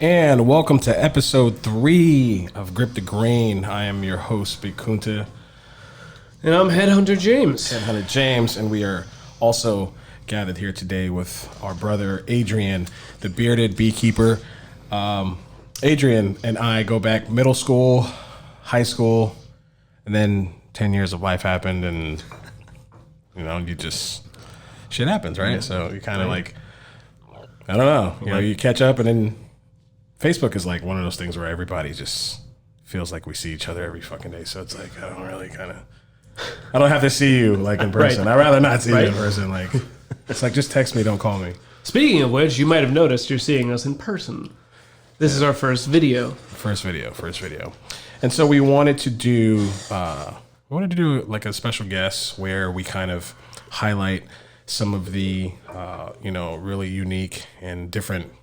And welcome to episode 3 of Grip the Grain. I am your host, Bikunta. And I'm Headhunter James. And we are also gathered here today with our brother, Adrian, the bearded beekeeper. Adrian and I go back middle school, high school, and then 10 years of life happened, and, shit happens, right? Mm-hmm. So you kind of I don't know, you catch up, and then Facebook is like one of those things where everybody just feels like we see each other every fucking day. So it's like, I don't have to see you in person. Right. I'd rather not see you in person. It's like, just text me, don't call me. Speaking of which, you might have noticed you're seeing us in person. This is our first video. First video. And so we wanted to do a special guest where we kind of highlight some of the, really unique and different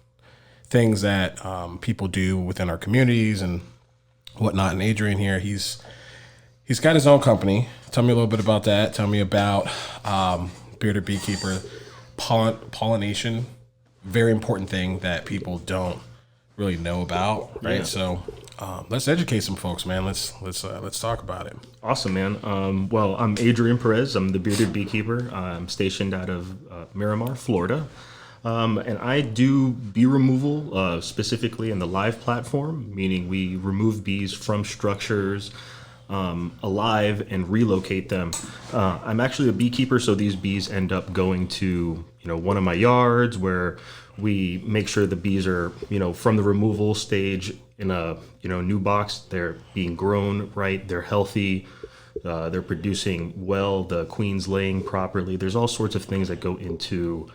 things that people do within our communities and whatnot. And Adrian here, he's got his own company. Tell me a little bit about that. Tell me about Bearded Beekeeper, pollination. Very important thing that people don't really know about, right? Yeah. So let's educate some folks, man. Let's talk about it. Awesome, man. Well, I'm Adrian Perez. I'm the Bearded Beekeeper. I'm stationed out of Miramar, Florida. And I do bee removal, specifically in the live platform, meaning we remove bees from structures alive and relocate them. I'm actually a beekeeper, so these bees end up going to, one of my yards where we make sure the bees are, from the removal stage in a, new box, they're being grown right, they're healthy. They're producing well, the queen's laying properly. There's all sorts of things that go into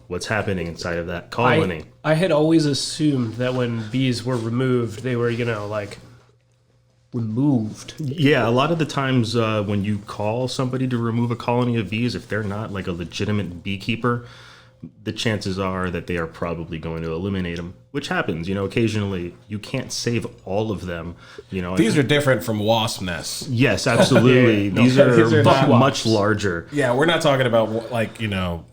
what's happening inside of that colony. I had always assumed that when bees were removed, they were, removed. Yeah, a lot of the times when you call somebody to remove a colony of bees, if they're not a legitimate beekeeper, the chances are that they are probably going to eliminate them, which happens. Occasionally you can't save all of them. These are different from wasp nests. Yes, absolutely. These are much larger. Yeah, we're not talking about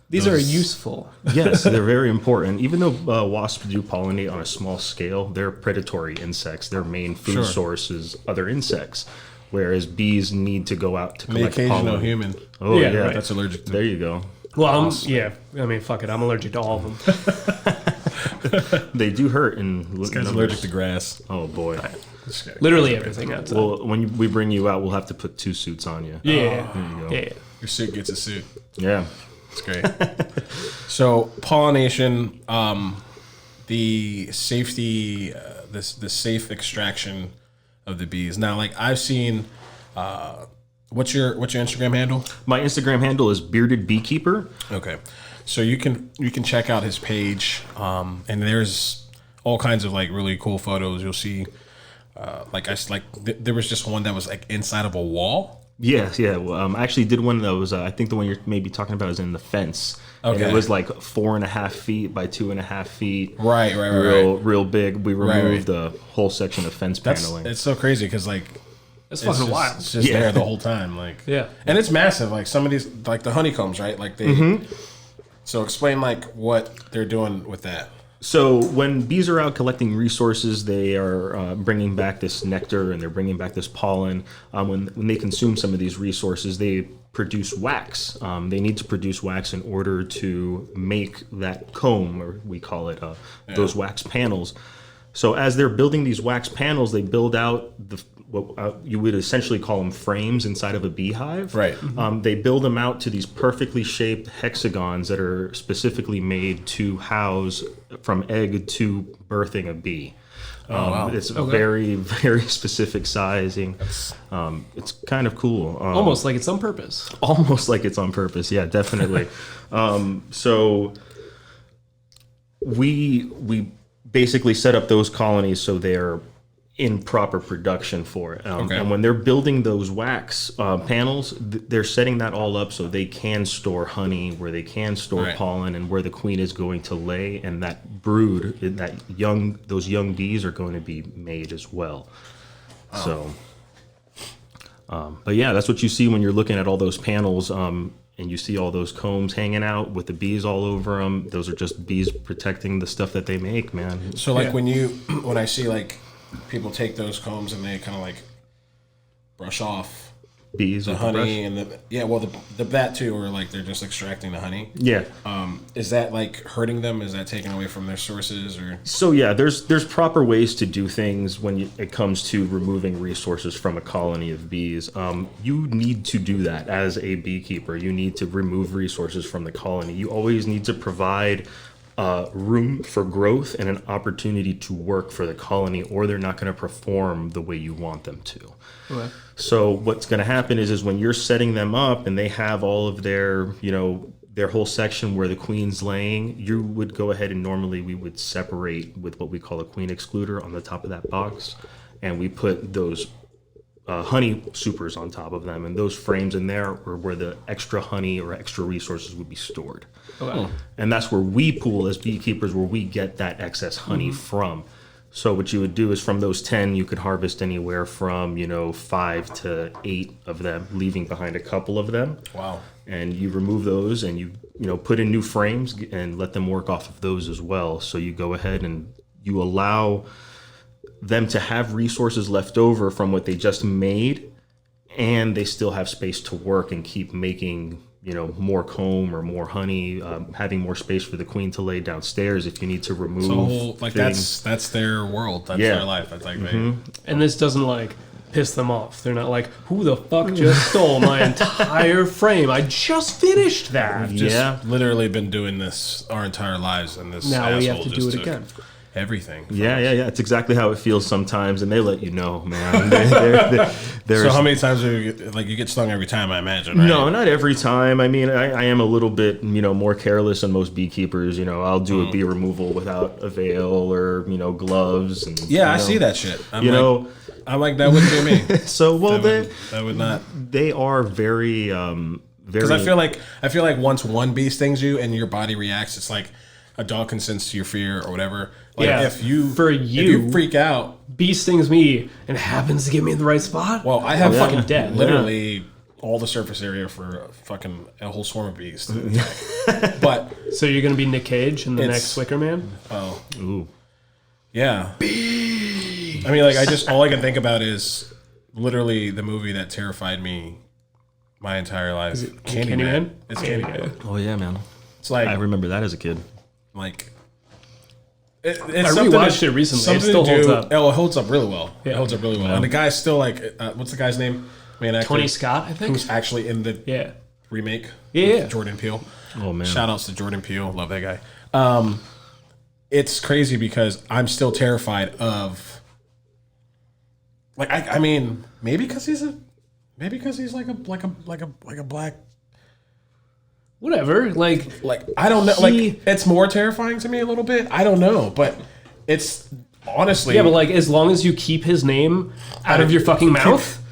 These are useful. Yes, they're very important. Even though wasps do pollinate on a small scale, they're predatory insects. Their main food source is other insects, whereas bees need to go out to collect pollen. The occasional human. Oh yeah, right. That's allergic to. There you go. Well, fuck it. I'm allergic to all of them. They do hurt. This guy's allergic to grass. Oh, boy. Literally everything outside. Well, when we bring you out, we'll have to put 2 suits on you. Yeah. There you go. Yeah. Your suit gets a suit. Yeah. It's great. So, pollination, the safety, the safe extraction of the bees. Now, I've seen... What's your Instagram handle? My Instagram handle is Bearded Beekeeper. Okay, so you can check out his page, and there's all kinds of really cool photos. You'll see, there was just one that was inside of a wall. Yes, yeah. Well, I actually did one that was I think the one you're maybe talking about is in the fence. Okay. And it was 4.5 feet by 2.5 feet. Right. Real big. We removed the whole section of fence paneling. It's so crazy because it's fucking wild. It's just there the whole time, and it's massive. Some of these, the honeycombs, right? They. Mm-hmm. So explain what they're doing with that. So when bees are out collecting resources, they are bringing back this nectar and they're bringing back this pollen. When they consume some of these resources, they produce wax. They need to produce wax in order to make that comb, or we call it those wax panels. So as they're building these wax panels, they build out what you would essentially call them frames inside of a beehive. Right. They build them out to these perfectly shaped hexagons that are specifically made to house from egg to birthing a bee. Wow. It's very, very specific sizing. It's kind of cool. Almost like it's on purpose. Almost like it's on purpose. Yeah, definitely. So we basically set up those colonies so they're in proper production for it. And when they're building those wax panels, they're setting that all up so they can store honey, where they can store pollen, and where the queen is going to lay, and that brood, those young bees are going to be made as well. So But yeah, that's what you see when you're looking at all those panels, and you see all those combs hanging out with the bees all over them. Those are just bees protecting the stuff that they make, man. So like when I see like people take those combs and they kind of like brush off Bees the with honey and the that too, or like they're just extracting the honey. Yeah. Is that like hurting them? Is that taken away from their sources or? So yeah, there's proper ways to do things when it comes to removing resources from a colony of bees. You need to do that as a beekeeper. You need to remove resources from the colony. You always need to provide room for growth and an opportunity to work for the colony, or they're not going to perform the way you want them to. Okay. So what's going to happen is when you're setting them up and they have all of their, their whole section where the queen's laying, you would go ahead and normally we would separate with what we call a queen excluder on the top of that box. And we put those honey supers on top of them. And those frames in there are where the extra honey or extra resources would be stored. Okay. And that's where we pool as beekeepers, where we get that excess honey from. So what you would do is from those 10, you could harvest anywhere from, 5 to 8 of them, leaving behind a couple of them. Wow. And you remove those and you put in new frames and let them work off of those as well. So you go ahead and you allow them to have resources left over from what they just made, and they still have space to work and keep making more comb or more honey, having more space for the queen to lay downstairs if you need to remove. So like things. that's their world. That's their life. That's like And this doesn't like piss them off. They're not like, who the fuck just stole my entire frame? I just finished that. just literally been doing this our entire lives, and this Now we have asshole to just do it took again. everything. Yeah. It's exactly how it feels sometimes, and they let you know, man. So how many times do you get stung every time? I imagine. Right? No, not every time. I mean, I am a little bit, more careless than most beekeepers. I'll do a bee removal without a veil or gloves. And, I see that shit. I'm like that wouldn't be me. So that would not. They are very, very. Because I feel like once one bee stings you and your body reacts, it's like a dog can sense your fear or whatever. Like if you freak out, bee stings me and happens to get me in the right spot. well, I have fucking dead. literally all the surface area for fucking a whole swarm of bees. But So you're gonna be Nick Cage in the next Wicker Man? oh Ooh. yeah, I mean, like all I can think about is literally the movie that terrified me my entire life. Candyman? It's Candyman. Oh yeah, man. It's like I remember that as a kid. like. I rewatched it recently. It still holds up. Oh, it holds up really well. Yeah. It holds up really well. And the guy's still like, what's the guy's name? Main actor, Tony Scott, I think. who's actually in the remake. Yeah. With Jordan Peele. Oh man. Shout outs to Jordan Peele. Love that guy. It's crazy because I'm still terrified of. Like I mean maybe because he's like a black. Whatever. Like I don't know. Like it's more terrifying to me a little bit. I don't know, but it's honestly. yeah, but like as long as you keep his name out of your fucking mouth,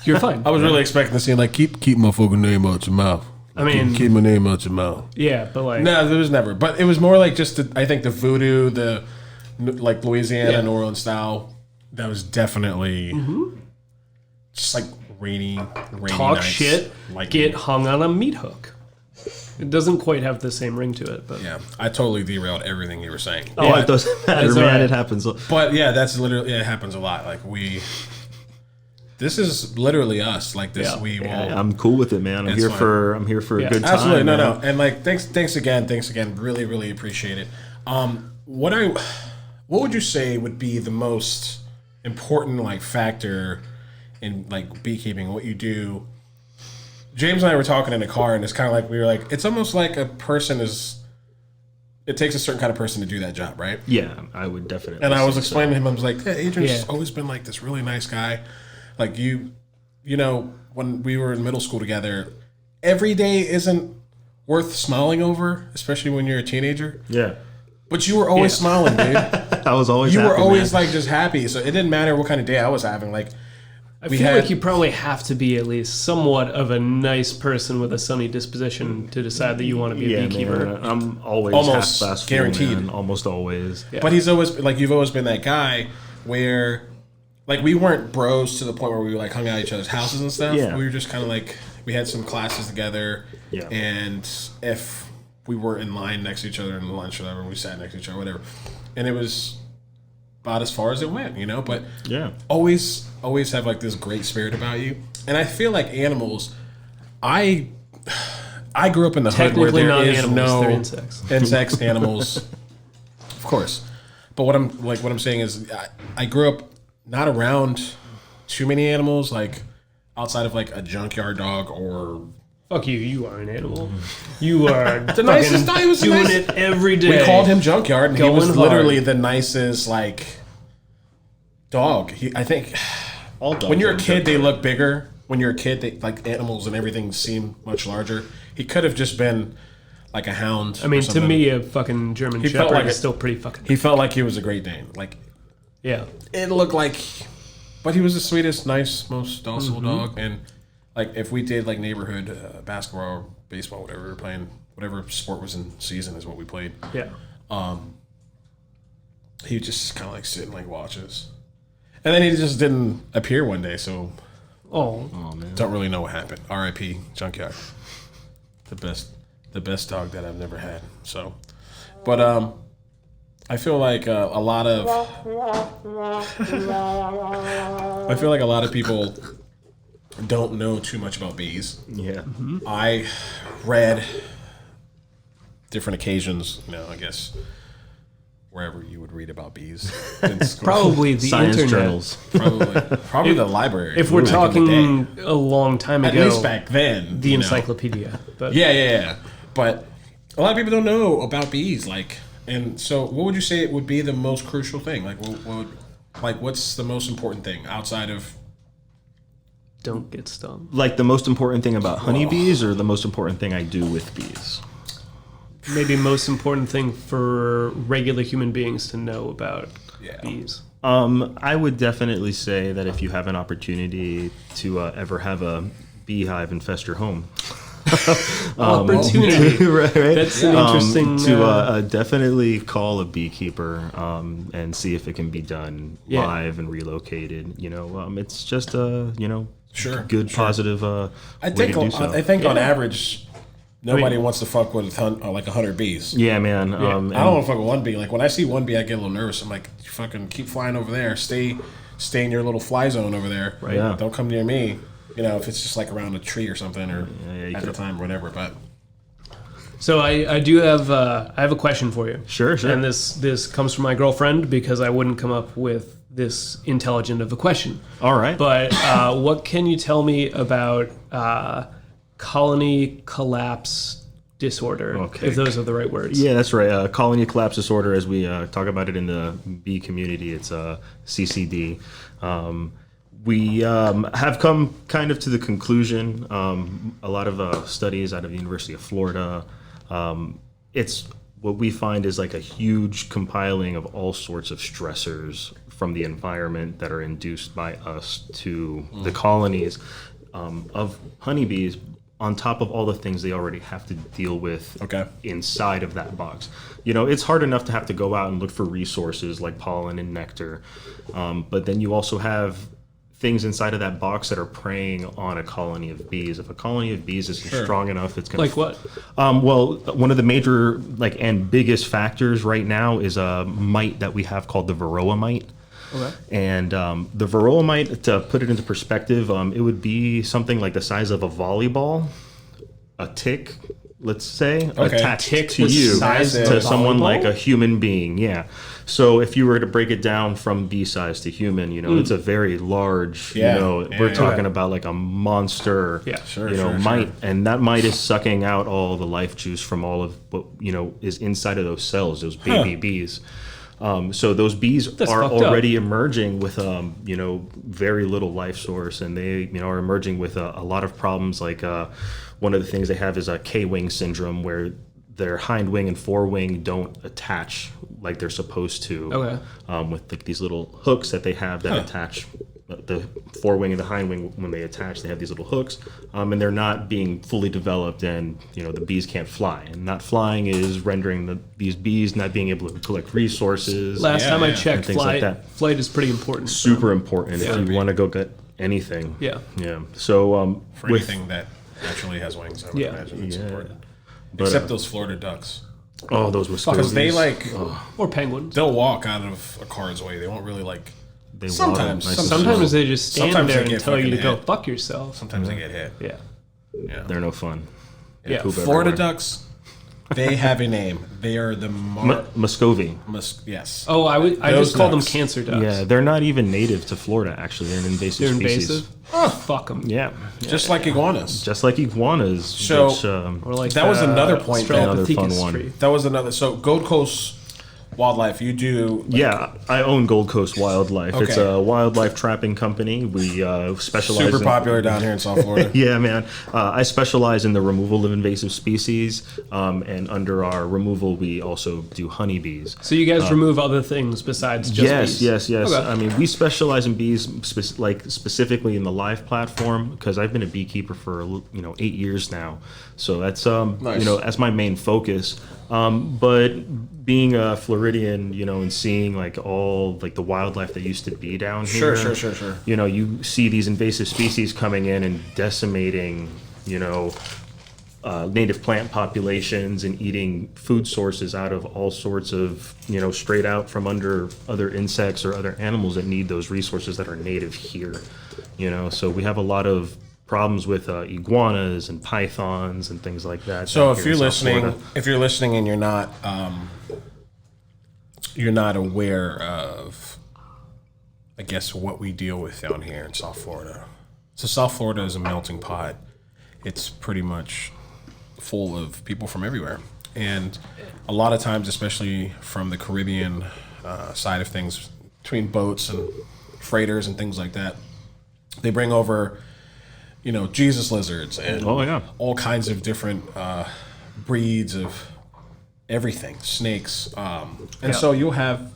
you're fine. I was really expecting to see like keep my fucking name out your mouth. I mean, keep my name out your mouth. Yeah, but like No, there was never. But it was more like just I think the voodoo, the like Louisiana, New Orleans style. That was definitely just like rainy talk nights, shit, like get hung on a meat hook. It doesn't quite have the same ring to it, but yeah, I totally derailed everything you were saying. Oh, it doesn't matter, That's man. all right. It happens. But yeah, that's literally it happens a lot. Like this is literally us. Like this, we will. I'm cool with it, man. I'm here fine. for a good time. Absolutely, man. no, and like thanks again. Really, really appreciate it. What would you say would be the most important like factor in like beekeeping? What you do? James and I were talking in the car, and it's kind of like we were like, it's almost like a person is. It takes a certain kind of person to do that job, right? Yeah, I would definitely. And I was say explaining to him, I was like, Adrian's always been like this really nice guy. Like you know, when we were in middle school together, every day isn't worth smiling over, especially when you're a teenager. Yeah. But you were always smiling, dude. I was always. You happy, were always man. like just happy, so it didn't matter what kind of day I was having. Like, I feel like you probably have to be at least somewhat of a nice person with a sunny disposition to decide that you want to be a beekeeper. Man, I'm always Almost half fast guaranteed. man, almost always. But he's always like you've always been that guy where, like we weren't bros to the point where we like hung out at each other's houses and stuff. Yeah. We were just kind of like we had some classes together. Yeah. And if we were in line next to each other in lunch or whatever, we sat next to each other, whatever. And it was about as far as it went, you know. But Yeah. always have like this great spirit about you. And I feel like animals. I grew up in the hood where Technically there not is animals, they're no insects. animals, of course. But what I'm saying is, I grew up not around too many animals, like outside of like a junkyard dog or. Fuck you! You are an animal. You are the nicest dog. He was doing nice. it every day. We called him Junkyard, and he Going was hard. literally the nicest like dog. I think All dogs when you're a are kid, they Junkyard. look bigger. When you're a kid, they like animals and everything seem much larger. He could have just been like a hound. I mean, or to something. me, a fucking German He felt Shepherd like is it. still pretty fucking. He felt like he was a Great Dane. Like Yeah. it looked like, but he was the sweetest, nice, most docile dog. And like if we did like neighborhood basketball, or baseball, whatever we were playing, whatever sport was in season is what we played. Yeah. He would just kind of like sit and like watch us, and then he just didn't appear one day. So Oh. Oh man. don't really know what happened. R.I.P. Junkyard, the best dog that I've never had. So, but I feel like a lot of people don't know too much about bees. Yeah. I read different occasions, I guess wherever you would read about bees. In school. Probably the Science internet. journals. Probably the library. If we're back in the day. talking a long time At ago, least back then, the you know. encyclopedia. But Yeah. But a lot of people don't know about bees. And so, what would you say it would be the most crucial thing? What's the most important thing outside of? don't get stung. Like the most important thing about honeybees, or the most important thing I do with bees? Maybe most important thing for regular human beings to know about Yeah. bees. I would definitely say that if you have an opportunity to ever have a beehive infest your home, Opportunity. right? That's an interesting. to definitely call a beekeeper and see if it can be done Yeah. live and relocated. It's just Sure, good sure. positive I way think to do so. on Yeah. average, nobody wants to fuck with like 100 bees. Yeah, man. I don't want to fuck with one bee. Like when I see one bee, I get a little nervous. I'm like, you fucking keep flying over there. Stay in your little fly zone over there. Right. Yeah. Don't come near me. If it's just like around a tree or something, or you at the could- time, or whatever. But So I do have I have a question for you. Sure. And this comes from my girlfriend because I wouldn't come up with this intelligent of a question. All right. But what can you tell me about colony collapse disorder? Okay. If those are the right words. Yeah, that's right. Colony collapse disorder, as we talk about it in the bee community, it's CCD. We have come kind of to the conclusion, a lot of studies out of the University of Florida, it's what we find is like a huge compiling of all sorts of stressors from the environment that are induced by us to the colonies of honeybees, on top of all the things they already have to deal with inside of that box. It's hard enough to have to go out and look for resources like pollen and nectar, but then you also have things inside of that box that are preying on a colony of bees. If a colony of bees isn't strong enough, it's going to... Like what? Well, one of the major and biggest factors right now is a mite that we have called the varroa mite. Okay. And the varroa mite, to put it into perspective, it would be something like the size of a volleyball, a tick, let's say, attached Tick to the you, size of to a someone volleyball? like a human being. Yeah. So if you were to break it down from bee size to human, it's a very large, we're talking about like a monster, mite. And that mite is sucking out all the life juice from all of what, is inside of those cells, those baby bees. So those bees are fucked already emerging with, very little life source, and they, are emerging with a lot of problems. Like one of the things they have is a K-wing syndrome, where their hind wing and forewing don't attach like they're supposed to. Okay. With like these little hooks that they have that attach the forewing and the hind wing, when they attach, they have these little hooks, and they're not being fully developed, and the bees can't fly. And not flying is rendering these bees not being able to collect resources. Last time I checked, things like that. flight is pretty important. Super important if you want to go get anything. Yeah. Yeah. So For anything that naturally has wings, I would imagine it's important. But, Except those Florida ducks. Oh, those Wisconsin. Because they Or penguins. they'll walk out of a card's way. They won't really like. They Sometimes. waddle nice and Sometimes slow. they just stand Sometimes there they and get tell you to fucking go hit. fuck yourself. Sometimes they get hit. Yeah. Yeah. They're no fun. Yeah. Poop Florida everywhere. ducks, they have a name. They are the Muscovy. yes. Oh, I Those just call them ducks. cancer ducks. Yeah, they're not even native to Florida. Actually, they're an invasive They're species. invasive. Oh, fuck them. Yeah, Just like iguanas. just like iguanas. So- which, Or like That was another point that- Another fun Australopithecus one. tree. That was another. So Gold Coast Wildlife, you do. Yeah, I own Gold Coast Wildlife. It's Okay. a wildlife trapping company. We specialize Super in, popular down here in South Florida. Yeah, man. I specialize in the removal of invasive species, and under our removal, we also do honeybees. So you guys remove other things besides just bees? Yes. Okay. I mean, we specialize in bees, specifically in the live platform, because I've been a beekeeper for 8 years now. So that's Nice. that's my main focus. But being a Floridian, and seeing like all like the wildlife that used to be down here. Sure. You see these invasive species coming in and decimating, native plant populations and eating food sources out of all sorts of, straight out from under other insects or other animals that need those resources that are native here. So we have a lot of problems with iguanas and pythons and things like that. So down if here you're in South listening, Florida. and you're not aware of, I guess, what we deal with down here in South Florida. So South Florida is a melting pot. It's pretty much full of people from everywhere. And a lot of times, especially from the Caribbean side of things, between boats and freighters and things like that, they bring over, Jesus lizards and all kinds of different breeds of everything, snakes. So you'll have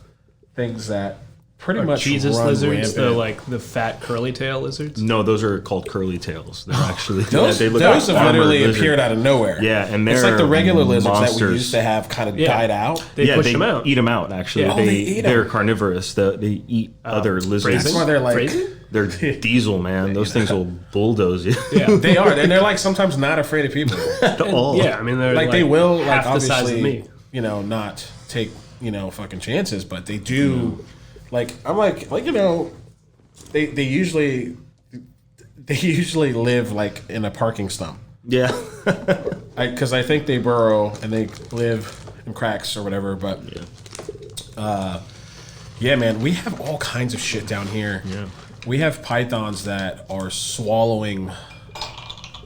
things that pretty much Jesus run lizards, rampant. the fat curly tail lizards. No, those are called curly tails. They're actually Those, they look those like have armored literally lizards. appeared out of nowhere. Yeah, and it's like the they're regular lizards that we monsters. used to have kind of Yeah. died out. They push them out. Eat them out. Actually, Yeah. Oh, they eat 'em. they're carnivorous. They eat other lizards. That's why they're like Phrasing? They're diesel, man. Those things will bulldoze you. Yeah. they are, and they're like sometimes not afraid of people. At all. Yeah, I mean, they're Like they will, like half the size of obviously, me. not take fucking chances, but they do. Like I'm like they usually live like in a parking stump. Yeah. Because I think they burrow and they live in cracks or whatever. But yeah, man, we have all kinds of shit down here. Yeah. We have pythons that are swallowing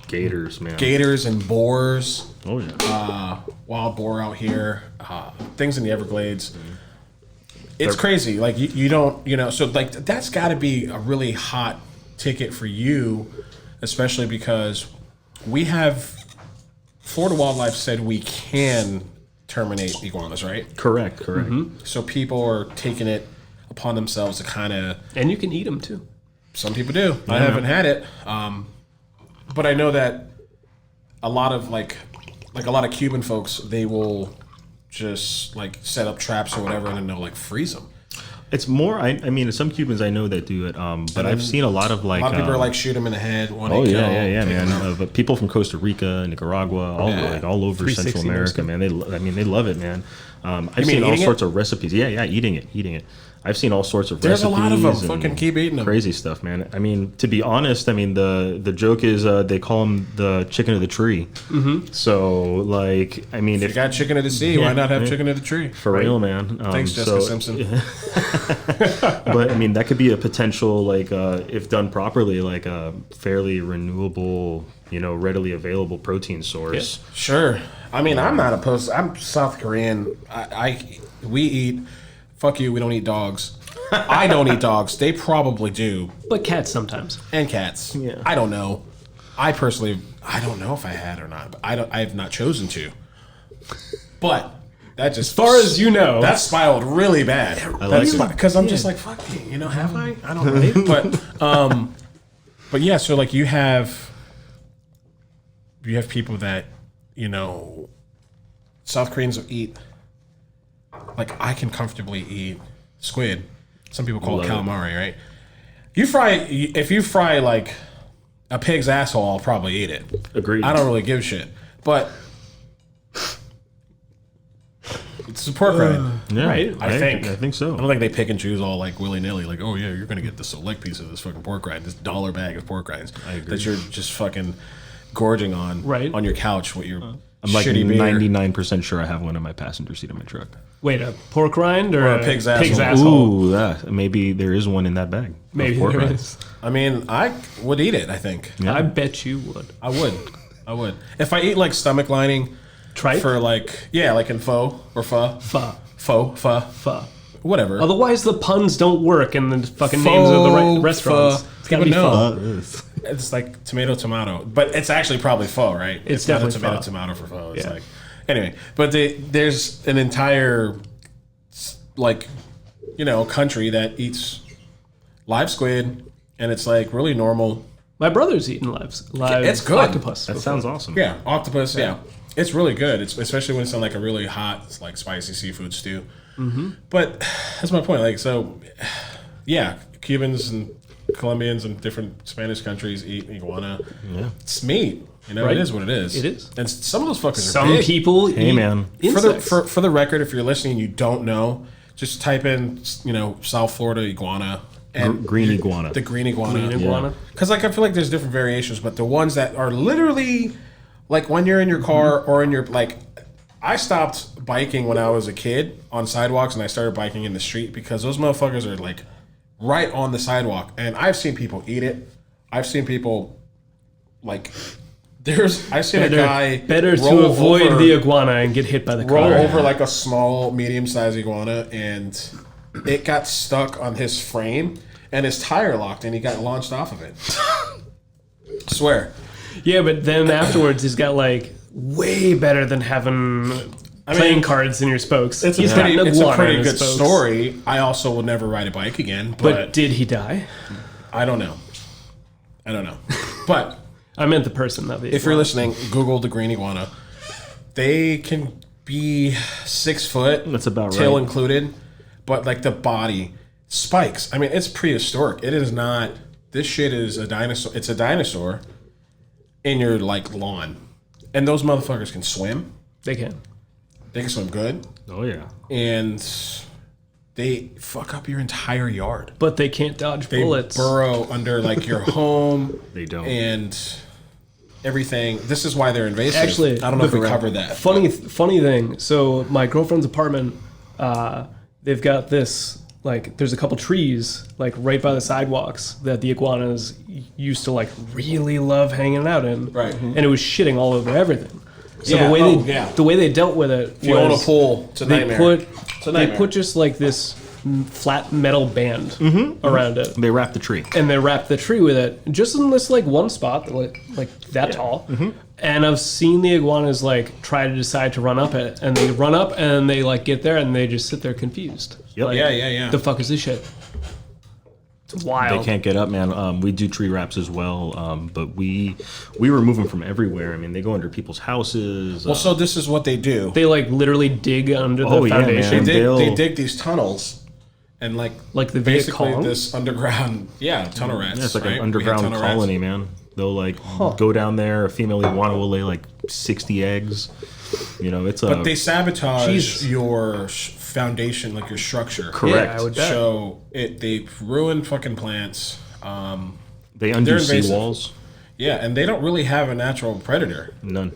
Gators, man. gators and boars. Oh yeah. Wild boar out here. Things in the Everglades. It's crazy. Like you don't, so like that's got to be a really hot ticket for you, especially because we have Florida Wildlife said we can terminate iguanas, right? Correct. So people are taking it upon themselves to kind of. And you can eat them too. Some people do. I haven't had it, but I know that a lot of like a lot of Cuban folks, they will just like set up traps or whatever, and then they'll like freeze them. It's more. I mean, some Cubans I know that do it, but I've seen a lot of like. A lot of people are like shoot them in the head. Oh yeah, man. But people from Costa Rica, Nicaragua, all over 360 Central America, man. They love it, man. I've seen all eating sorts of recipes. Yeah, eating it. I've seen all sorts of There's recipes. a lot of them. and Fucking keep eating them. Crazy stuff, man. I mean, to be honest, I mean the joke is they call them the chicken of the tree. Mm-hmm. So like, I mean, If you got chicken of the sea, why not have yeah. chicken of the tree? for real, man. Thanks, Jessica Simpson. But I mean, that could be a potential, like, if done properly, like a fairly renewable, readily available protein source. Sure. I mean, I'm not opposed. I'm South Korean. We eat. Fuck you. We don't eat dogs. I don't eat dogs. They probably do. But cats sometimes. And cats. Yeah. I don't know. I personally, I don't know if I had or not. But I have not chosen to. But that just, as far as you know, that spiraled really bad. Because I'm just like, fuck me, have I? I don't know. But yeah, so like you have people that, South Koreans will eat, like I can comfortably eat squid. Some people call it calamari, right? If you fry like a pig's asshole, I'll probably eat it. Agreed. I don't really give a shit. But it's a pork rind, right? I think so. I don't think they pick and choose all like willy nilly. Like, oh yeah, you're gonna get this select piece of this fucking pork rind, this $1 bag of pork rinds that you're just fucking gorging on on your couch with your I'm like shitty beer. 99% sure I have one in my passenger seat of my truck. Wait, a pork rind or a pig's asshole? Ooh, maybe there is one in that bag. Maybe there is. I mean, I would eat it. I think. Yeah. I bet you would. I would. If I eat like stomach lining, tripe for like like in pho or pho, whatever. Otherwise, the puns don't work in the fucking names of the restaurants. It's gotta be pho. It's like tomato, but it's actually probally pho, right? It's definitely not a tomato for pho. It's like anyway, but there's an entire country that eats live squid, and it's like really normal. My brother's eaten live it's good. Octopus. That sounds awesome. Yeah, octopus. Yeah, it's really good. It's especially when it's in like a really hot, like spicy seafood stew. Mm-hmm. But that's my point. Like, so yeah, Cubans and Colombians and different Spanish countries eat iguana. Yeah, it's meat. It is what it is. It is. And some of those fuckers are some big. people hey, eat man. insects. For the record, if you're listening and you don't know, just type in South Florida iguana. And green iguana. The green iguana. Iguana. Because I feel like there's different variations, but the ones that are literally like when you're in your car or in your I stopped biking when I was a kid on sidewalks and I started biking in the street because those motherfuckers are like right on the sidewalk, and I've seen people eat it. I've seen people I've seen a guy better to avoid the iguana and get hit by the car. Roll over like a small, medium-sized iguana, and it got stuck on his frame, and his tire locked, and he got launched off of it. Swear. Yeah, but then afterwards, he's got way better than having playing cards in your spokes. It's a pretty good story. I also will never ride a bike again. But did he die? I don't know. But I meant the person, not the iguana. If you're listening, Google the green iguana. They can be 6 foot. That's about tail right. included, but the body spikes. I mean, it's prehistoric. It is not. This shit is a dinosaur. It's a dinosaur in your lawn, and those motherfuckers can swim. They can. They can swim good. Oh yeah. And they fuck up your entire yard. But they can't dodge bullets. They burrow under your home. They don't. And everything. This is why they're invasive. Actually, I don't know if we covered that. Funny thing. So my girlfriend's apartment, they've got this there's a couple trees right by the sidewalks that the iguanas used to really love hanging out in. Right. And it was shitting all over everything. So Yeah. the way they dealt with it If you own a pool, it's a nightmare. They put just this flat metal band around it. They wrap the tree. And they wrap the tree with it, just in this one spot, that tall. Mm-hmm. And I've seen the iguanas try to decide to run up it, and they run up and they get there and they just sit there confused. Yep. Yeah. The fuck is this shit? It's wild. They can't get up, man. We do tree wraps as well, but we remove them from everywhere. I mean, they go under people's houses. Well, so this is what they do. They literally dig under the foundation. They dig these tunnels. And the Viet basically Cong? this underground, tunnel rats. Yeah, it's like right? an underground colony, man. They'll go down there. A female iguana will lay 60 eggs. It's But they sabotage your foundation, your structure. Correct. Yeah, I would bet. So they ruin fucking plants. They undo seawalls. Yeah, and they don't really have a natural predator. None.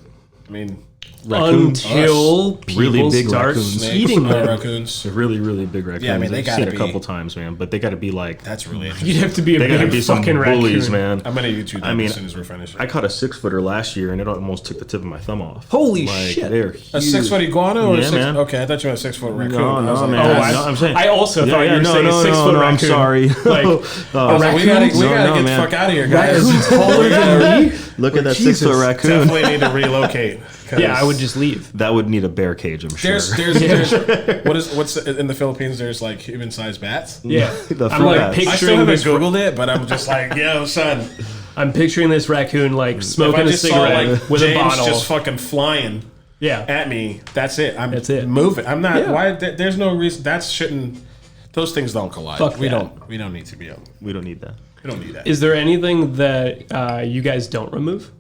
I mean, Raccoons. Until people really big start raccoons. eating them. Raccoons. They're really, really big raccoons. Yeah, I mean, they I've gotta seen be- a couple times, man. But they got to be That's really interesting. You'd have to be a they got to big be some fucking bullies, raccoon. man. I'm gonna YouTube them as soon as we're finished. I caught a 6-footer last year, and it almost took the tip of my thumb off. Holy shit. They're A huge. 6 foot iguana or Yeah, a 6 man. Okay, I thought you meant a 6 foot raccoon. No, I was no, like, man. that's- No, I'm saying. I also thought you were saying a 6 foot raccoon. I'm sorry. I was like, we gotta get the fuck out of here, guys. Raccoons taller than me? Look at that Jesus. 6-foot raccoon. Definitely need to relocate. Yeah, I would just leave. That would need a bear cage, I'm sure. There's what's in the Philippines? There's like human-sized bats. Yeah, The I'm like bats. I still picturing haven't this. Googled it, but I'm just like, yo, son. I'm picturing this raccoon like If I smoking a just saw cigarette like with James a bottle. just fucking flying Yeah, at me, that's it. That's it. Moving. I'm not. Yeah. Why? There's no reason. That shouldn't. Those things don't collide. Fuck we that. don't. We don't need to be. We don't need that. We don't need that. is there anything that you guys don't remove?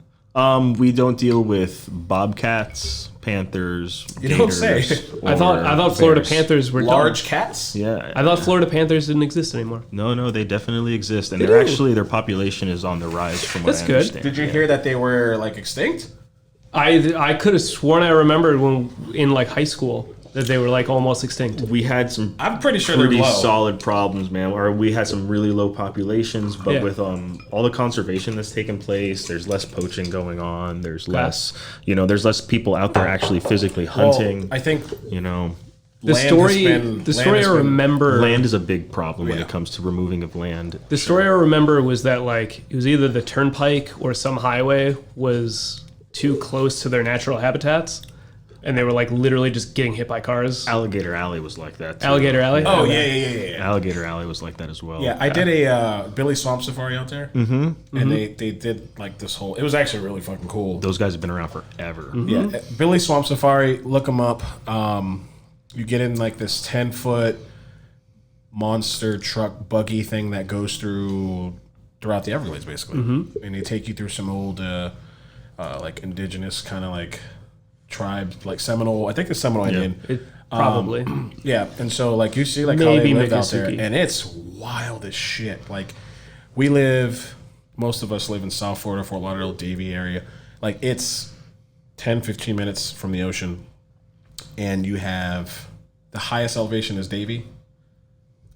We don't deal with bobcats, panthers, You don't gators. say. I thought or Florida bears. Panthers were Large done. cats. Yeah. I thought Florida Panthers didn't exist anymore. No, they definitely exist, and They they're do. actually their population is on the rise. From what That's I good. understand. Did you hear that they were like extinct? I could have sworn I remembered when in like high school that they were like almost extinct. We had some I'm pretty sure they're pretty low. solid problems, man. Or we had some really low populations, but Yeah. with all the conservation that's taken place, there's less poaching going on. There's less, there's less people out there actually physically Well, hunting. I think You know, The land story, has been- the land story has I been- remember, land is a big problem when Yeah. it comes to removing of land. the story I remember was that like it was either the turnpike or some highway was too close to their natural habitats, and they were like literally just getting hit by cars. Alligator Alley was like that. Too. Alligator Alley. Oh yeah. Alligator Alley was like that as well. Yeah, I did a Billy Swamp Safari out there, and they did like this whole. It was actually really fucking cool. Those guys have been around forever. Yeah, Billy Swamp Safari. Look them up. You get in like this 10-foot monster truck buggy thing that goes throughout the Everglades, basically, and they take you through some old, like indigenous kind of like tribe, like Seminole. I think the Seminole Indian. Probably. Yeah, and so like you see like how Maybe they lived out there, Miccosukee. and it's wild as shit. Like most of us live in South Florida, Fort Lauderdale, Davie area. Like it's 10, 15 minutes from the ocean, and you have the highest elevation is Davie,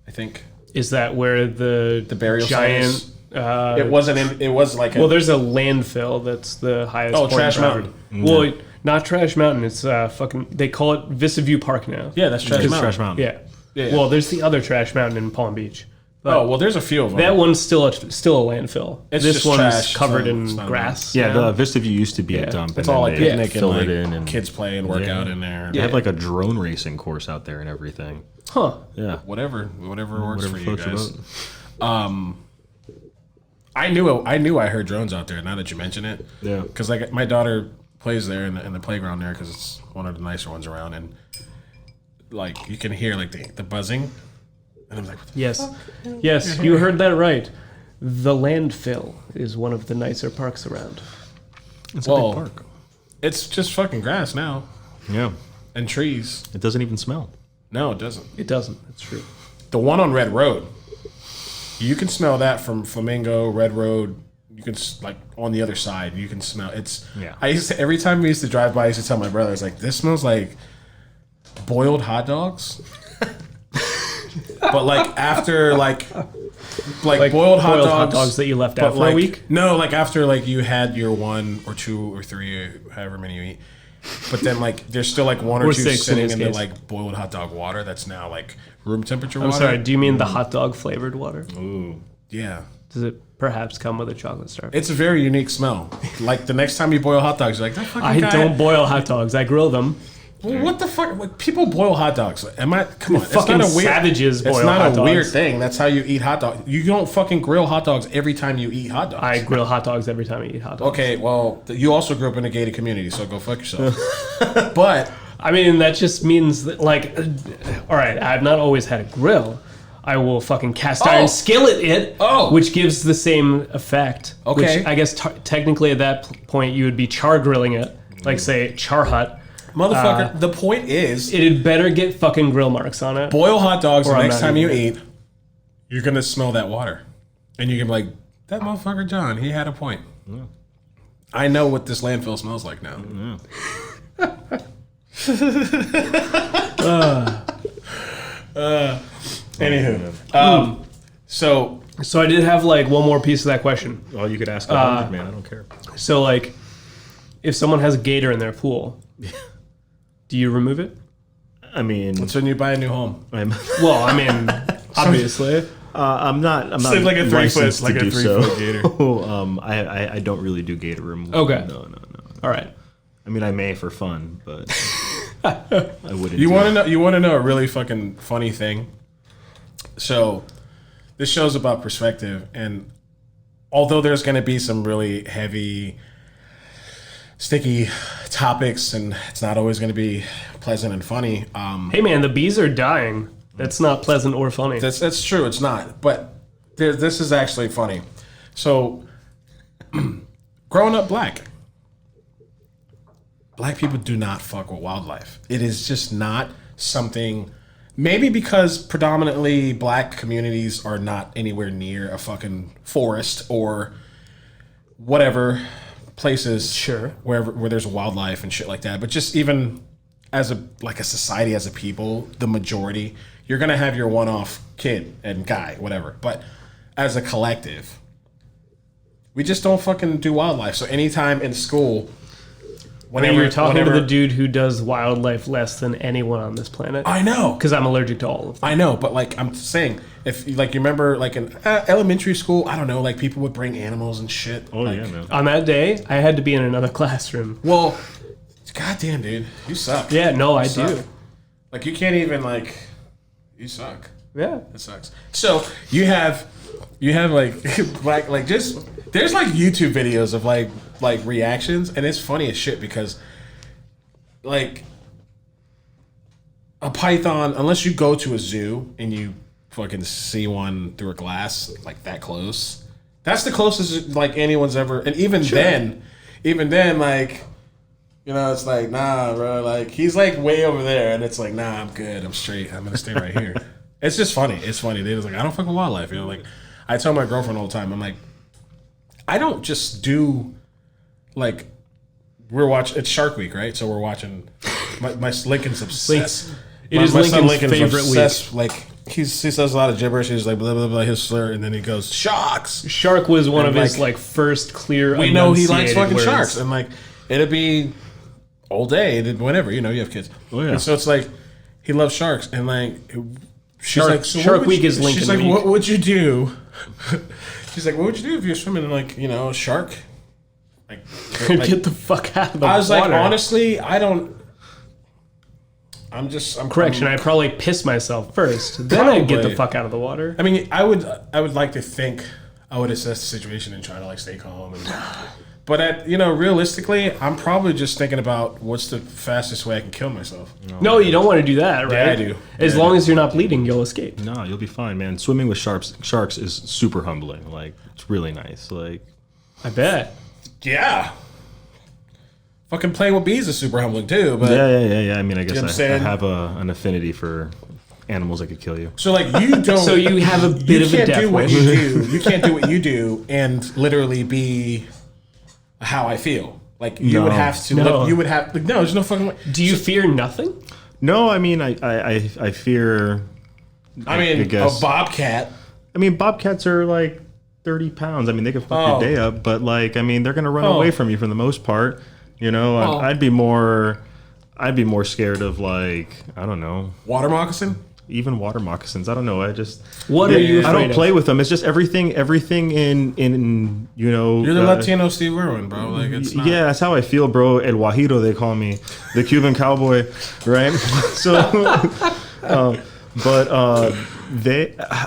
I think. Is that where the burial site giant? is? It wasn't. It was like Well, there's a landfill that's the highest. Oh, point in Trash Broward. Mountain. Well, not Trash Mountain. It's fucking. They call it Vista View Park now. yeah, that's Trash It's Mountain. Trash Mountain. Yeah. Yeah. Well, there's the other Trash Mountain in Palm Beach. But Oh well, there's a few of them. that one's still a landfill. It's this just one's trash, covered so in it's not grass. Yeah, now. the Vista View used to be Yeah. a dump. it's and all then like they picnic and filled like it in, and kids play and work out in there. they have like a drone racing course out there and everything. Huh. Yeah, Whatever works whatever for you floats your guys. boat. I knew I heard drones out there. Now that you mention it, Yeah. because like my daughter plays there in the playground there because it's one of the nicer ones around, and like you can hear like the buzzing, and I'm like, what the Yes. Yes, you heard that right. The landfill is one of the nicer parks around. It's Well, a big park. it's just fucking grass now Yeah, and trees. it doesn't even smell. No, it doesn't. It doesn't. It's true. The one on Red Road, you can smell that from Flamingo, Red Road. You can like on the other side. You can smell it's. Yeah. I used to every time we used to drive by, I used to tell my brother, "It's like this smells like boiled hot dogs." But like after like boiled hot dogs that you left but out for like, a week. No, like after like you had your 1 or 2 or 3, however many you eat. But then like there's still like 1 or Or 2 6 in sitting this in the case. like boiled hot dog water that's now like room temperature I'm water. sorry. Do you mean the hot dog flavored water? Ooh, Yeah. Does it perhaps come with a chocolate star? It's a very unique smell. Like the next time you boil hot dogs, you're like, that fucking I guy. don't boil hot dogs. I grill them. Well, what the fuck? Like, people boil hot dogs. Come on. It's Fucking not a weird. savages It's boil not hot a weird dogs. thing. That's how you eat hot dogs. You don't fucking grill hot dogs every time you eat hot dogs. I grill hot dogs every time I eat hot dogs. Okay, well, you also grew up in a gated community, so go fuck yourself. But I mean, that just means that, like, all right, I've not always had a grill. I will fucking cast iron Oh. skillet it, Oh. which gives the same effect. Okay. Which I guess technically at that point you would be char grilling it, like say char hut. motherfucker, the point is, It'd better get fucking grill marks on it. boil hot dogs. The I'm next not time you eating eat, you're gonna smell that water, and you can be like, that motherfucker John, he had a point. I know what this landfill smells like now. Anywho, so So I did have like one more piece of that question. well, you could ask 100, man. I don't care. So like, if someone has a gator in their pool, do you remove it? I mean, when you buy a new home, I'm Well, I mean, obviously. I'm not Say like a 3 foot, licensed like to a do 3 so. foot gator. I don't really do gator removal. Okay. No. All right. I mean, I may for fun, but I wouldn't. You want to know? You want to know a really fucking funny thing? So, this show's about perspective, and although there's going to be some really heavy, sticky topics, and it's not always going to be pleasant and funny. Hey man, the bees are dying. That's not pleasant or funny. That's true. It's not, but this is actually funny. So, growing up black people do not fuck with wildlife. It is just not something. Maybe because predominantly black communities are not anywhere near a fucking forest or whatever places, Sure, where there's wildlife and shit like that. But just even as a society, as a people, the majority, you're gonna have your one-off kid and guy, whatever. But as a collective, we just don't fucking do wildlife. So anytime in school. Whenever you're talking to the dude who does wildlife less than anyone on this planet. I know, because I'm allergic to all of them. I know, but like I'm saying, if like you remember, like in elementary school, I don't know, like people would bring animals and shit. Oh like, yeah, man. On that day, I had to be in another classroom. Well, goddamn, dude, you suck. Yeah, no, I suck. do. Like you can't even like, you suck. Yeah, It sucks. So you have like like just there's like YouTube videos of like reactions, and it's funny as shit because like a python, unless you go to a zoo and you fucking see one through a glass like that close, that's the closest like anyone's ever. And even then like, you know, it's like, nah, bro, like he's like way over there, and it's like, nah, I'm good, I'm straight, I'm gonna stay right here. It's just funny. It's funny. They was like, I don't fuck with wildlife. You know, like I tell my girlfriend all the time, I'm like, I don't just do like we're watching. It's Shark Week, right? So we're watching. My Lincoln's obsessed. It is Lincoln's favorite obsessed. Week. Like he says a lot of gibberish. He's like blah blah blah his slur, and then he goes sharks. Shark was one and of his like first clear. We know he likes fucking words. sharks, and like it'd be all day, whenever you know you have kids. Oh yeah. And so it's like he loves sharks, and like she's like so Shark Week is Lincoln She's like, Week. what would you do? She's like, what would you do if you're swimming in like a shark? Like Get the fuck out of the water. I was like, honestly, I'm Correction, I'd probably piss myself first. Then I'd get the fuck out of the water. I mean, I would like to think I would assess the situation and try to like stay calm. But realistically, I'm probably just thinking about what's the fastest way I can kill myself. No, you don't want to do that, right? Yeah, I do. As long as you're not bleeding, you'll escape. No, you'll be fine, man. Swimming with sharks is super humbling. Like it's really nice. Like I bet. Yeah. Fucking playing with bees is super humbling too. But yeah. I mean, I You know what I'm guess I saying? have an affinity for animals that could kill you. so like you don't. So you have a bit of a can't death do what wish. you do. You can't do what you do and literally be how I feel. Like you would have to. No. You would have. Like, no, there's no fucking way. Do you fear nothing? No, I mean, I fear. I mean, guess. a bobcat. I mean, bobcats are like 30 pounds. I mean, they can fuck your day up, but like, I mean, they're gonna run away from you for the most part. You know, I'd be more scared of like, I don't know, Water moccasin. even water moccasins. I don't know. What are you I afraid don't play with them. It's just everything in you know. You're the Latino Steve Irwin, bro. Like it's not. Yeah, that's how I feel, bro. El Guajiro, they call me, the Cuban cowboy, right? So,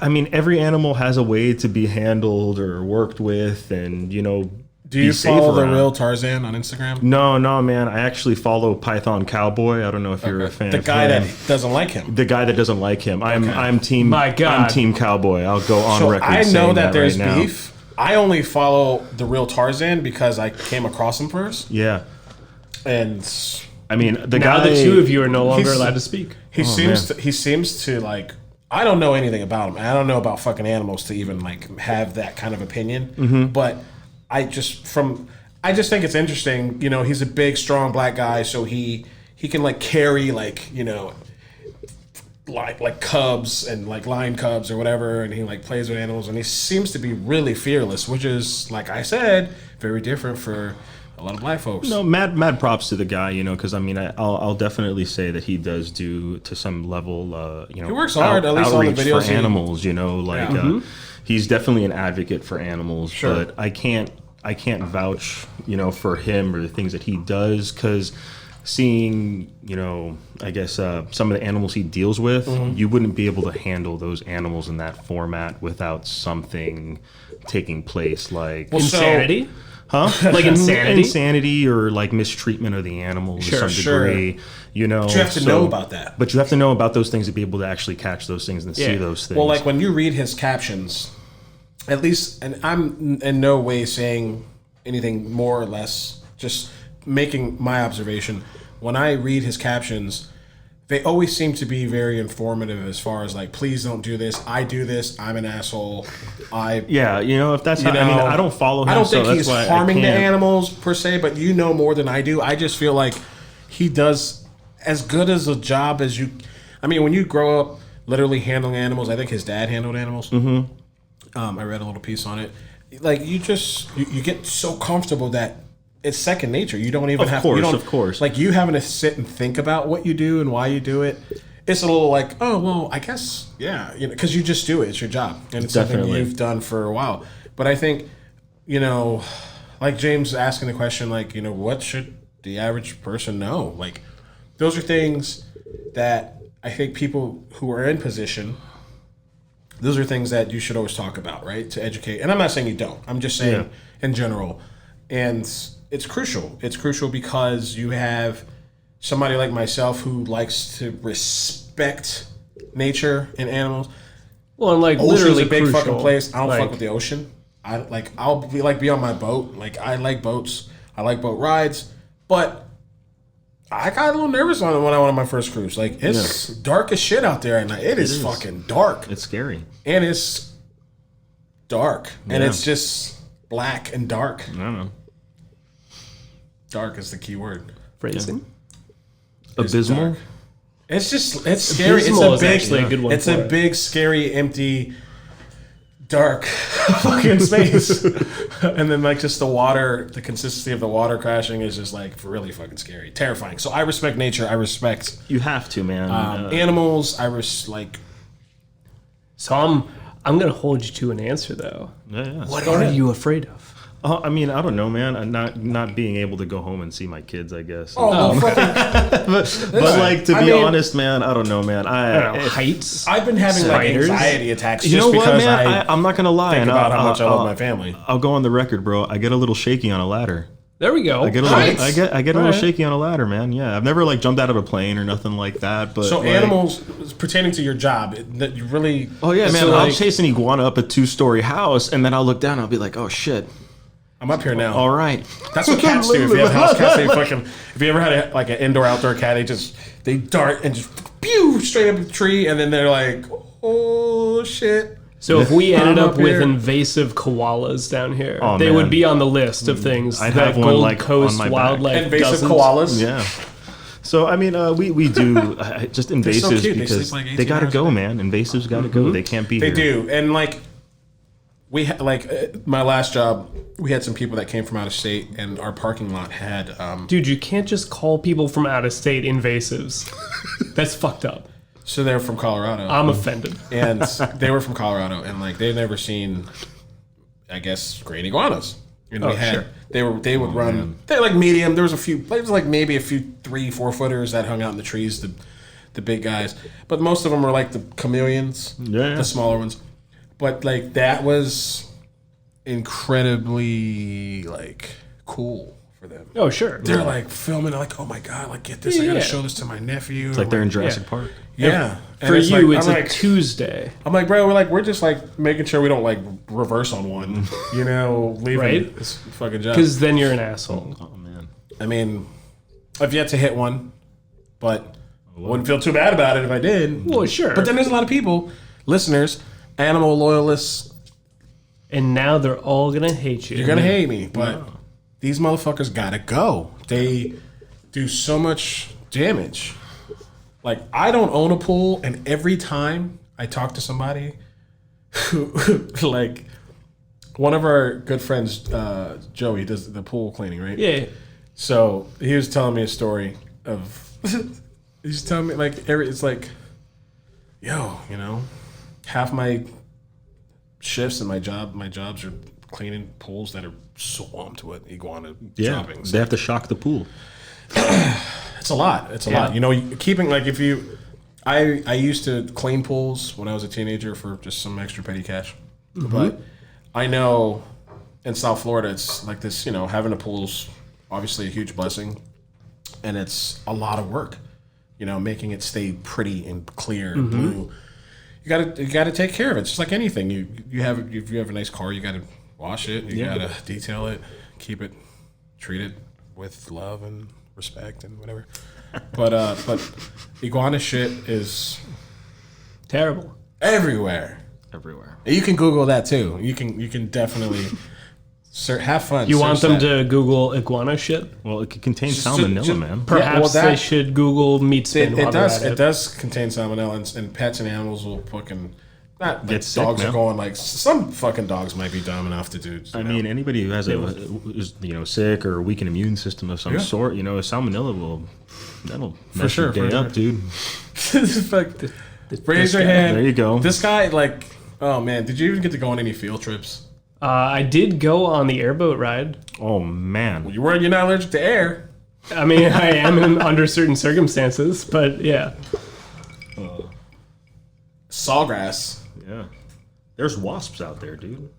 I mean, every animal has a way to be handled or worked with, and you know. Do you follow the real Tarzan on Instagram? No, man. I actually follow Python Cowboy. I don't know if you're a fan. The of guy him. that doesn't like him. The guy that doesn't like him. I'm team. My God. I'm team Cowboy. I'll go on So record. I know saying that there's right beef. I only follow the real Tarzan because I came across him first, Now. Yeah. and I mean, the Now guy. the two of you are no longer He's- allowed to speak. he seems to like. I don't know anything about him. I don't know about fucking animals to even like have that kind of opinion. Mm-hmm. But I just think it's interesting. You know, he's a big, strong black guy, so he can like carry like like cubs and like lion cubs or whatever, and he like plays with animals, and he seems to be really fearless, which is like I said, very different for a lot of black folks. No, mad props to the guy, because I mean, I'll definitely say that he does do to some level, he works hard, at least on the videos for animals, he's definitely an advocate for animals. Sure. But I can't vouch, for him or the things that he does, because seeing, I guess some of the animals he deals with, you wouldn't be able to handle those animals in that format without something taking place, like Insanity. Like insanity? Insanity or like mistreatment of the animals to some degree, But you have to know about that. But you have to know about those things to be able to actually catch those things and see those things. Well, like when you read his captions, at least, and I'm in no way saying anything more or less, just making my observation. When I read his captions, they always seem to be very informative as far as like, please don't do this. I do this. I'm an asshole. If that's how, I don't follow him. I don't think so he's that's why harming the animals per se, but you know more than I do. I just feel like he does as good as a job as you. I mean, when you grow up literally handling animals, I think his dad handled animals. I read a little piece on it. Like you get so comfortable that it's second nature. You don't even have to. Of course. Like you having to sit and think about what you do and why you do it. It's a little like, oh well, I guess because you just do it. It's your job, and it's something you've done for a while. But I think, like James asking the question, like what should the average person know? Like those are things that I think people who are in position. Those are things that you should always talk about, right? To educate. And I'm not saying you don't. I'm just saying in general. And it's crucial. It's crucial because you have somebody like myself who likes to respect nature and animals. Well, and like Ocean's literally a big crucial. fucking place. I don't fuck with the ocean. I'll be on my boat. Like I like boats. I like boat rides. But I got a little nervous on it when I went on my first cruise. Like it's dark as shit out there at night. It is fucking dark. It's scary. And it's dark. And it's just black and dark. I don't know. Dark is the key word. Phrasing. Abysmal. It's scary. Abysmal It's is actually a good one. It's a big, scary, empty, dark fucking space. And then like just the water, the consistency of the water crashing is just like really fucking scary, terrifying. So I respect nature. I respect. You have to, man. Animals. So I'm gonna hold you to an answer though. Yeah. What are you afraid of? I mean, I don't know, man. I'm not being able to go home and see my kids, I guess. Fucking. But like to be honest, man, I don't know, man. I don't know, heights. I've been having like anxiety attacks. You know just what, because man? I'm not gonna lie. Think about how much I love my family. I'll go on the record, bro. I get a little shaky on a ladder. There we go. I get a little shaky on a ladder, man. Yeah, I've never like jumped out of a plane or nothing like that. But so animals pertaining to your job that you really. Oh yeah, man. I'll chase an iguana up a 2-story house, and then I'll look down. And I'll be like, oh shit. I'm up here now. All right. That's what cats do. If you have house cats, they fucking. If you ever had an indoor outdoor cat, they dart and just pew straight up the tree, and then they're like, oh shit. So if we ended up with invasive koalas down here, they would be on the list of things I'd that have one, Gold like, Coast on my Wildlife back. Invasive doesn't. koalas. Yeah. So I mean, we do just invasives cute. because They sleep like they 18 gotta hours go, a day. man. Invasives gotta go. They can't be They here. do, and like we my last job, we had some people that came from out of state, and our parking lot had. Dude, you can't just call people from out of state invasives. That's fucked up. So they're from Colorado. I'm offended. And they were from Colorado, and like they'd never seen, I guess, great iguanas. And they would run. Man. They're like medium. There was like maybe a few 3-4 footers that hung out in the trees. The big guys, but most of them were like the chameleons, the smaller ones. But like that was incredibly like cool for them. Oh sure, they're like filming. They're like, oh my god, like get this! I gotta show this to my nephew. It's like they're in Jurassic Park. Yeah. For you, it's a Tuesday. I'm like, bro, we're just like making sure we don't like reverse on one, leaving this fucking job. Because then you're an asshole. Oh man. I mean, I've yet to hit one, but I wouldn't feel too bad about it if I did. Well, sure. But then there's a lot of people, listeners, animal loyalists. And now they're all gonna hate you. You're gonna hate me, but these motherfuckers gotta go. They do so much damage. Like, I don't own a pool, and every time I talk to somebody who, like, one of our good friends, Joey, does the pool cleaning, right? Yeah. So he was telling me a story of. He's telling me it's like, yo, half my shifts and my jobs are cleaning pools that are swamped with iguana droppings. They have to shock the pool. It's a lot. It's a lot. Keeping I used to clean pools when I was a teenager for just some extra petty cash. Mm-hmm. But I know in South Florida it's like this, having a pool's obviously a huge blessing, and it's a lot of work. Making it stay pretty and clear and blue. You gotta take care of it. It's just like anything. If you have a nice car, you gotta wash it. You gotta detail it, keep it, treat it with love and respect and whatever. But iguana shit is terrible everywhere. You can Google that too. You can definitely have fun. You want them to Google iguana shit? Well, it could contain salmonella, man. Perhaps they should Google meat spin. It does contain salmonella, and pets and animals will fucking not get sick. Dogs man. are going some fucking dogs might be dumb enough to do. I mean, anybody who has is sick or weakened immune system of some sort, salmonella that'll mess your day up, dude. Raise your hand. There you go. This guy, oh man, did you even get to go on any field trips? I did go on the airboat ride. Oh man, you're not allergic to air. I mean, I am under certain circumstances, but yeah. Sawgrass. Yeah, there's wasps out there, dude.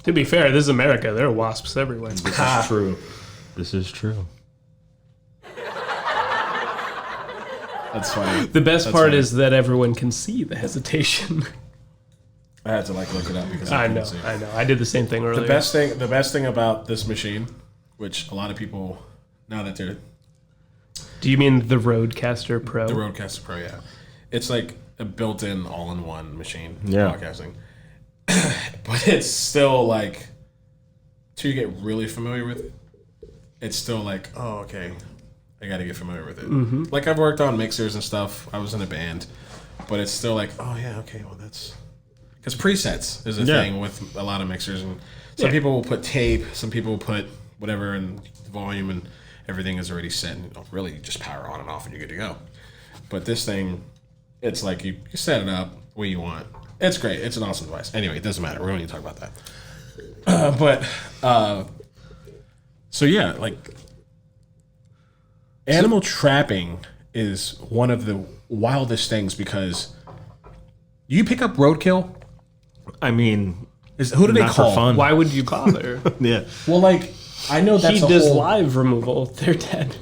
To be fair, this is America. There are wasps everywhere. This is true. This is true. That's funny. The best part is that everyone can see the hesitation. I had to look it up because I know. I did the same thing earlier. The best thing about this machine, which a lot of people now that they're. Do you mean the Rodecaster Pro? The Rodecaster Pro, yeah. It's like a built-in all-in-one machine for Yeah. podcasting, but it's still till you get really familiar with it. It's still oh, okay, I got to get familiar with it. Mm-hmm. I've worked on mixers and stuff. I was in a band, but it's still oh yeah, okay, well that's. Because presets is a thing with a lot of mixers, and some people will put tape, some people will put whatever, and the volume and everything is already set, and really just power on and off, and you're good to go. But this thing, it's you set it up where you want. It's great. It's an awesome device. Anyway, it doesn't matter. We don't need to talk about that. So yeah, animal trapping is one of the wildest things because you pick up roadkill. I mean, who do they call? For fun. Why would you bother? Yeah. Well, I know that's he does live removal. They're dead.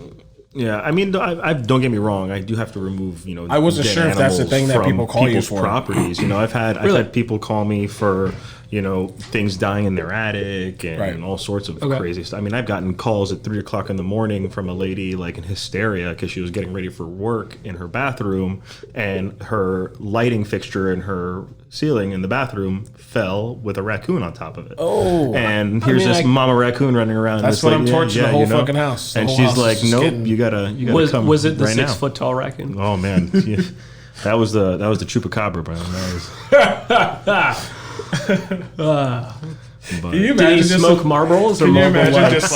Yeah, I mean, I don't get me wrong. I do have to remove, I wasn't dead sure if that's the thing that from people call you people's for. Properties. I've had people call me for things dying in their attic and all sorts of crazy stuff. I mean, I've gotten calls at 3:00 in the morning from a lady in hysteria because she was getting ready for work in her bathroom, and her lighting fixture in her ceiling in the bathroom fell with a raccoon on top of it. Oh, and here's this mama raccoon running around. That's what I'm torching the whole fucking house. And she's like, "Nope, you gotta come." Was it the right 6 foot tall raccoon? Oh man, yeah. that was the chupacabra, bro. Can you imagine Did he smoke Marlboros? Can you imagine just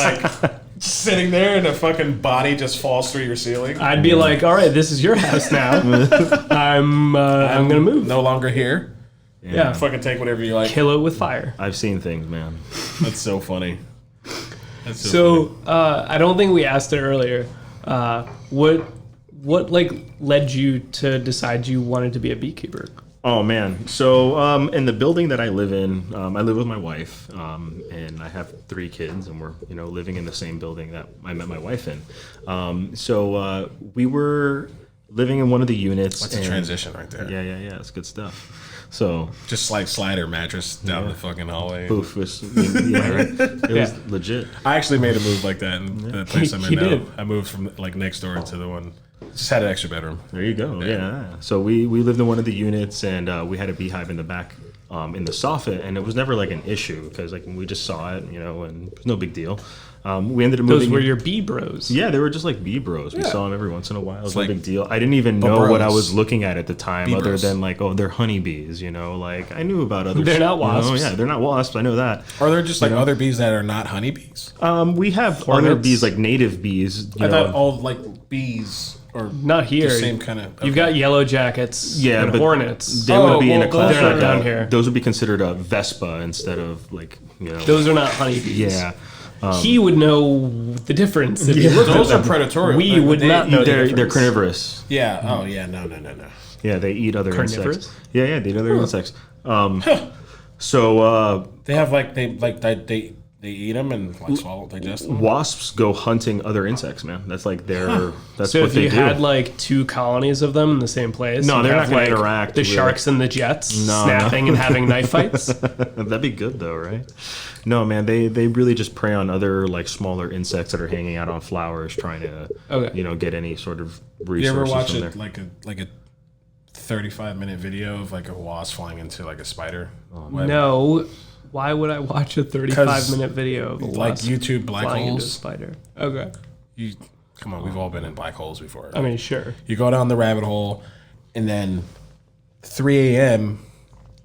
sitting there and a fucking body just falls through your ceiling? I'd be like, all right, this is your house now. I'm gonna move. No longer here. Yeah. Fucking take whatever you like. Kill it with fire. I've seen things, man. That's so funny. That's so funny. I don't think we asked it earlier. What led you to decide you wanted to be a beekeeper? Oh man, so in the building that I live in, I live with my wife, and I have 3 kids, and we're living in the same building that I met my wife in. So we were living in one of the units. That's a transition right there. Yeah, it's good stuff. So just slider mattress down the fucking hallway. Poof, right? It was legit. I actually made a move like that in the place I'm in now. I moved from next door to the one. Just had an extra bedroom. There you go. Yeah. So we lived in one of the units, and we had a beehive in the back in the soffit, and it was never like an issue because like we just saw it, you know, and it was no big deal. We ended up moving. Those were your bee bros. Yeah, they were just like bee bros. We Yeah. saw them every once in a while. It was like no big deal. I didn't even know bros. what I was looking at the time, Bee other bros. than like, oh, they're honeybees. You know, like I knew about other. They're not you know? wasps. Yeah, they're not wasps. I know that. Are there just like other bees that are not honeybees? We have other Hornets? bees like native bees. You I know. thought all like bees are Not here. the same kind of. You've got yellow jackets Yeah, and but hornets. They would be in a well, class they're not like down here. Those would be considered a Vespa instead of like, you know. Those are not honeybees. Yeah. He would know the difference if he looked Those at are them. predatory. We would not know the They're difference. carnivorous. Yeah. Oh yeah. No. Yeah, they eat other Carnivorous? insects. Yeah, they eat other insects. So They have they eat them and like swallow, digest them. wasps go hunting other insects, man. That's like that's So what if they you do. had like two colonies of them in the same place, No, you'd they're not have, gonna like, interact The with- sharks and the jets No, snapping and having knife fights. That'd be good though, right? No, man, they really just prey on other like smaller insects that are hanging out on flowers, trying to Okay. you know get any sort of You resources ever watch from it there. like a 35-minute video of like a wasp flying into like a spider? web? No, why would I watch a 35-minute 'Cause, video of a Like wasp YouTube black flying into a holes. spider? Okay, You come on, we've all been in black holes before. I mean, sure. You go down the rabbit hole, and then 3 a.m.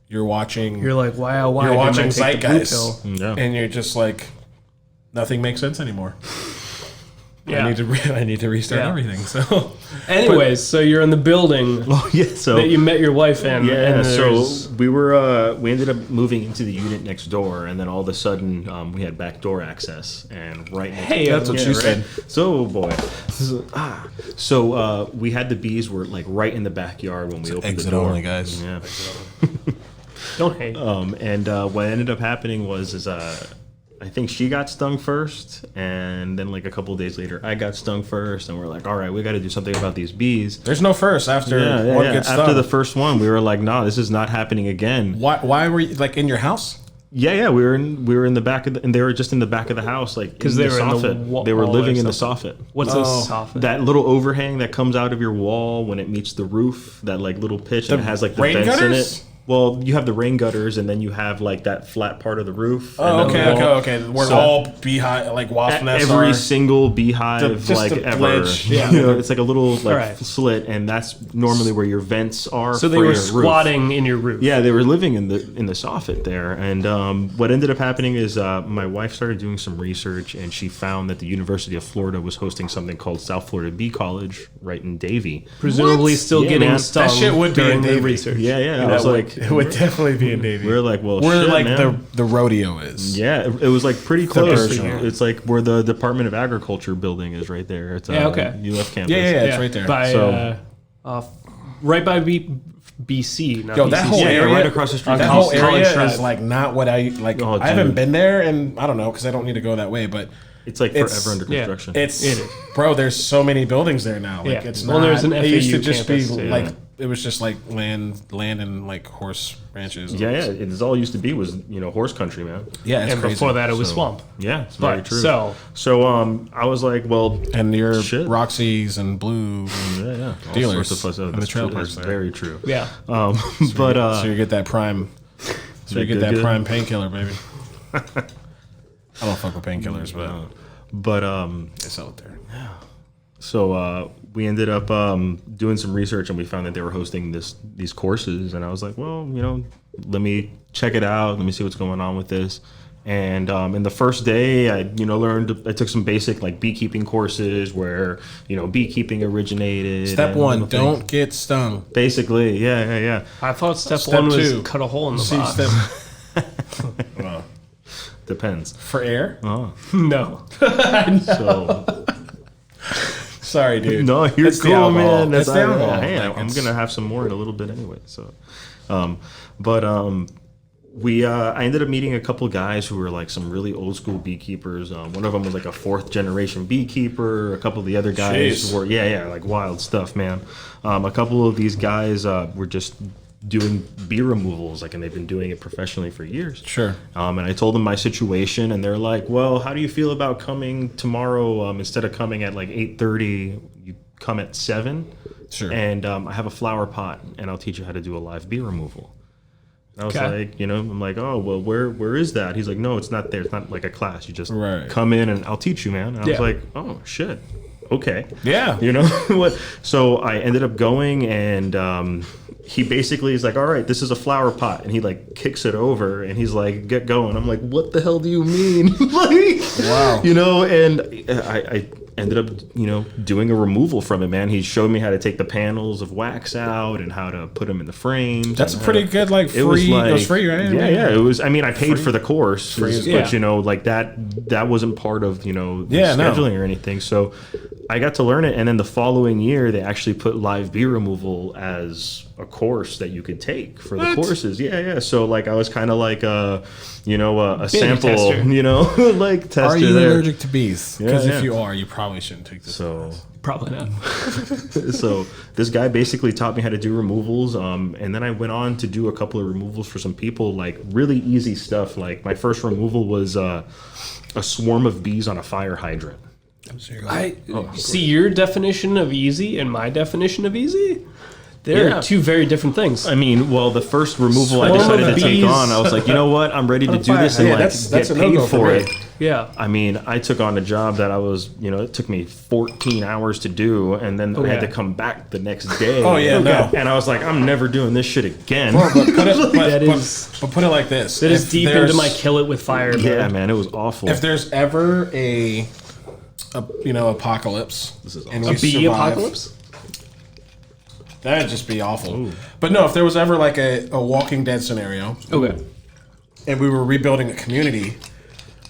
You're watching. You're like, wow, why You're didn't I watching take the blue Zeitgeist, pill? Yeah. and you're just like, nothing makes sense anymore. Yeah. I need to restart Yeah. everything. So Anyways, so you're in the building Oh yeah, so that you met your wife in. yeah, and so there's- we ended up moving into the unit next door, and then all of a sudden we had backdoor access, and right next Hey, that's what yeah, you right. said. So boy, so we had the bees were like right in the backyard when we opened the exit door. only, guys. Yeah. Don't hate. And what ended up happening was I think she got stung first, and then like a couple days later I got stung first, and we're like, all right, we got to do something about these bees. There's no first after Yeah, one yeah. gets After stung. the first one, we were like, nah, this is not happening again. Why were you like in your house? Yeah, we were in the back of and they were just in the back of the house, like 'Cause in they the were in the soffit. wall They were or living in the soffit. What's Oh. a soffit? That little overhang that comes out of your wall when it meets the roof, that like little pitch, and it has like the rain vents in gutters? it. Well, you have the rain gutters, and then you have like that flat part of the roof. Oh, and then the wall. okay. Where So- all beehive like wasp nests Every are. single beehive just like the ever. ledge, yeah. You know, it's like a little like Right. slit, and that's normally where your vents are. So they for were your roof. squatting in your roof. Yeah, they were living in the soffit there, and what ended up happening is my wife started doing some research, and she found that the University of Florida was hosting something called South Florida Bee College right in Davie. Presumably still Yeah, getting man. stung That shit would be during in the Davie. research. Yeah, I That was would- like, it would definitely be in Davie. we were like, well, Where shit, like man. the rodeo is. Yeah, it was like pretty close. Version. It's like where the Department of Agriculture building is right there. It's Yeah, okay. UF campus. Yeah, it's right there. By, So- right by BC. Not Yo, BC. that whole Yeah, area, right across the street. That from whole us. College area Drive. is like not what I like. Oh, I haven't dude. been there, and I don't know because I don't need to go that way. But It's like It's- forever under yeah. construction. it's It is. bro. There's so many buildings there now. Like Yeah. it's Well, not. there's an it used to FAU just campus, be yeah. like it was just like land and like horse ranches. yeah, it's all it used to be was horse country, man. yeah. It's And crazy. before that, it was So- swamp. Yeah, it's very But, true. so- I was like, well, and your Shit. Roxy's and Blue. yeah, all Dealers sorts of in the that's trail true. parks That's there. very true. Yeah. But So you get that prime. So you That get good, that good? prime painkiller, baby. I don't fuck with painkillers, but they sell it there. So we ended up doing some research, and we found that they were hosting these courses, and I was like, well, let me check it out. Let me see what's going on with this. And in the first day, I I took some basic like beekeeping courses where beekeeping originated. Step and one: little don't things. get stung. Basically, yeah. I thought step Step one was two. cut a hole in the See, box. well, Depends. for air. No. So Sorry, dude. no, you're It's the cool, alcohol. man. That's It's the all right. alcohol. Hey, Like, I'm it's- gonna have some more in a little bit anyway. So, I ended up meeting a couple guys who were like some really old school beekeepers. One of them was like a 4th generation beekeeper. A couple of the other guys Jeez. were like wild stuff, man. A couple of these guys were just doing bee removals, and they've been doing it professionally for years. Sure. And I told them my situation, and they're like, "Well, how do you feel about coming tomorrow? Instead of coming at like 8:30, you come at 7. Sure. And I have a flower pot, and I'll teach you how to do a live bee removal." I was Okay. like, I'm like, oh, well, where is that? He's like, no, it's not there. It's not like a class. You just Right. come in and I'll teach you, man. And I was Yeah. like, oh, shit. Okay. Yeah. What? So I ended up going, and he basically is like, all right, this is a flower pot. And he like kicks it over and he's like, get going. I'm like, what the hell do you mean? Like, Wow. And I ended up, doing a removal from it, man. He showed me how to take the panels of wax out and how to put them in the frames. That's and pretty how to- good, like, free. It was free, right? Yeah. It was. I mean, I paid for the course, as but well. like that wasn't part of the Yeah, no. scheduling or anything. So I got to learn it, and then the following year they actually put live bee removal as a course that you could take for the courses. Yeah. So like I was kind of like a sample, tester. like tester. Are you there. allergic to bees? Because Yeah, if yeah. you are, you probably shouldn't take this. So Probably not. so this guy basically taught me how to do removals, and then I went on to do a couple of removals for some people, like really easy stuff. Like my first removal was a swarm of bees on a fire hydrant. I see your definition of easy and my definition of easy. They're Yeah. two very different things. I mean, well, the first removal I Swarm decided of to take bees on, I was like, you know what, I'm ready to do this and Yeah, like that's get a paid no-go for for me. it. Yeah. I mean, I took on a job that I was, it took me 14 hours to do, and then I had Okay. to come back the next day. Oh, yeah, no. And I was like, I'm never doing this shit again. But put it, That is- but put it like this. That is If deep there's- into my kill it with fire. Yeah, mode. man, it was awful. If there's ever a apocalypse, This is and awesome. we A bee survive, apocalypse? that'd just be awful. But no, if there was ever like a Walking Dead scenario, Okay. and we were rebuilding a community,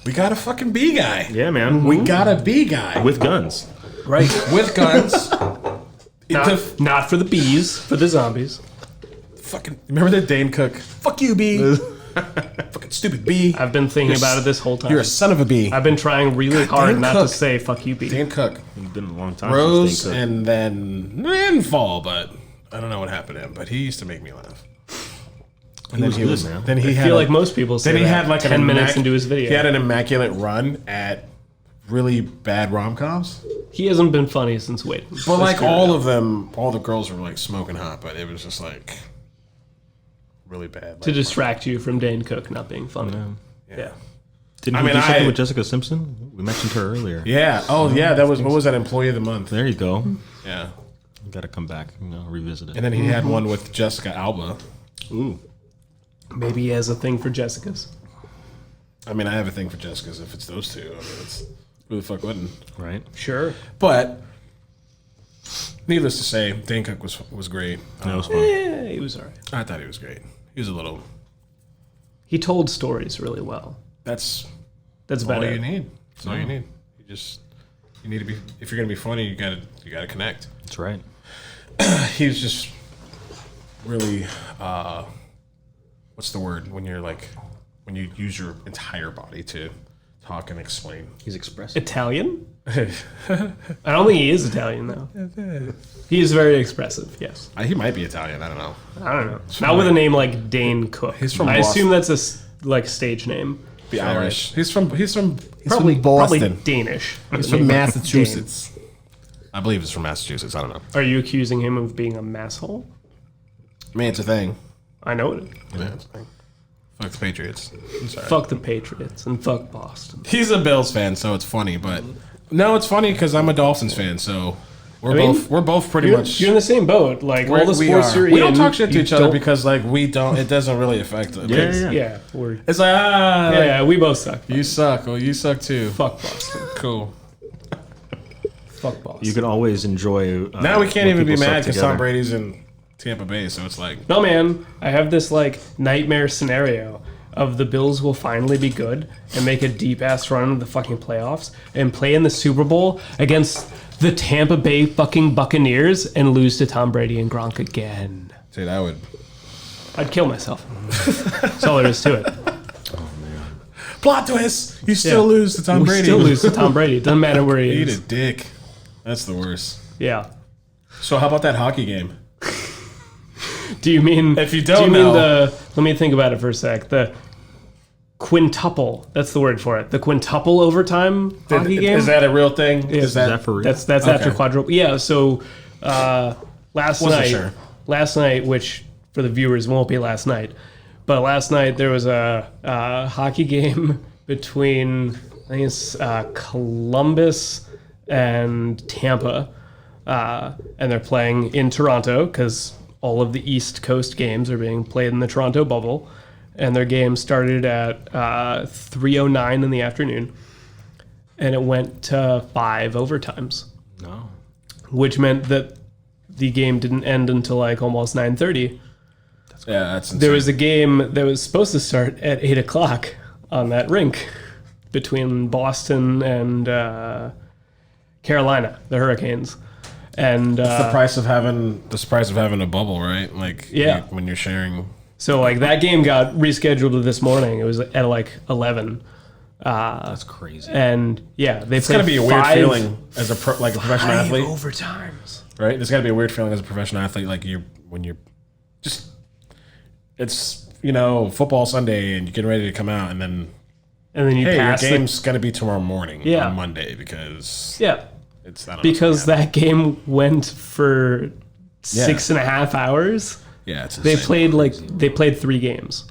we got a fucking bee guy. yeah, man, We got a bee guy with guns. Right. with guns. Not for the bees, for the zombies. Fucking remember that Dane Cook? Fuck you, bee. Fucking stupid bee. I've been thinking You're about s- it this whole time. You're a son of a bee. I've been trying really hard Dane not Cook. to say fuck you, bee. Dane Cook It's been a long time rose since they could. and then didn't fall, but I don't know what happened to him. But he used to make me laugh. And was good, man. Then he I had feel a- like most people say Then he that had like 10 minutes into his video. He had an immaculate run at really bad rom-coms. He hasn't been funny since Wait. But like all of them, all the girls were like smoking hot, but it was just like really bad. to Like, distract you from Dane Cook not being funny. Yeah. Didn't I we mean, do something I- with Jessica Simpson? We mentioned her earlier. yeah. Oh yeah, that was what was that Employee of the Month? There you go. Yeah. Got to come back, revisit it. And then he had one with Jessica Alba. Ooh. Maybe he has a thing for Jessica's. I mean, I have a thing for Jessica's if it's those two. I mean, it's who the fuck wouldn't? Right. Sure. But needless to say, Dane Cook was great. That was fun. Yeah, he was alright. I thought he was great. He was a little. He told stories really well. That's That's all about you it. need. That's all you need. You need to be. If you're gonna be funny, you gotta connect. That's right. He was just really. What's the word when you're like when you use your entire body to talk and explain? He's expressive. Italian? I don't think he is Italian though. He is very expressive, yes. He might be Italian. I don't know. I don't know. Not with a name like Dane Cook. He's from I Boston. assume that's a like stage name. Be Irish. He's from Probably Boston. Danish. He's from Massachusetts. I believe it's from Massachusetts. I don't know. Are you accusing him of being a masshole? I mean, it's a thing. I know it. Yeah, it's a thing. Fuck the Patriots. I'm sorry. Fuck the Patriots and fuck Boston. He's a Bills fan, so it's funny. But no, it's funny because I'm a Dolphins fan. So we're mean, both pretty You're, much. you're in the same boat. Like all the we sports are. you're in. We don't talk shit to you each other don't- because like we don't. It doesn't really affect us. yeah, we're It's like yeah, we both suck. you suck. Well, you suck too. Fuck Boston. Cool. Fuck Boston. You can always enjoy. Now we can't when even be people suck mad because together. Tom Brady's in Tampa Bay, so it's like No, man. I have this like nightmare scenario of the Bills will finally be good and make a deep ass run of the fucking playoffs and play in the Super Bowl against the Tampa Bay fucking Buccaneers and lose to Tom Brady and Gronk again. dude, I would. I'd kill myself. That's all there is to it. Plot twist. You still Yeah. lose to Tom We Brady. still lose to Tom Brady. It doesn't matter where he Eat a is. dick. That's the worst. Yeah. So how about that hockey game? Do you mean? If you do don't you mean know- the? Let me think about it for a sec. The quintuple. That's the word for it. The quintuple overtime hockey game. Is that a real thing? Is that for real? That's Okay. after quadruple. Yeah. So last Wasn't night, sure. which for the viewers won't be last night, But last night there was a hockey game between, I think it's Columbus and Tampa. And they're playing in Toronto because all of the East Coast games are being played in the Toronto bubble. And their game started at 3:09 in the afternoon. And it went to 5 overtimes. No. Which meant that the game didn't end until like almost 9:30. Yeah, that's insane. There was a game that was supposed to start at 8 o'clock on that rink between Boston and Carolina, the Hurricanes. And it's the price of having a bubble, right? Like, yeah, when you're sharing. So like that game got rescheduled to this morning. It was at like 11. That's crazy. And yeah, It's gotta be a weird feeling as a professional athlete. Overtimes, right? There's gotta be a weird feeling as a professional athlete, like it's football Sunday and you're getting ready to come out, and then you pass. Your game's gonna be tomorrow morning on Monday because it's that game went for 6.5 hours. Yeah, it's insane. They played 3 games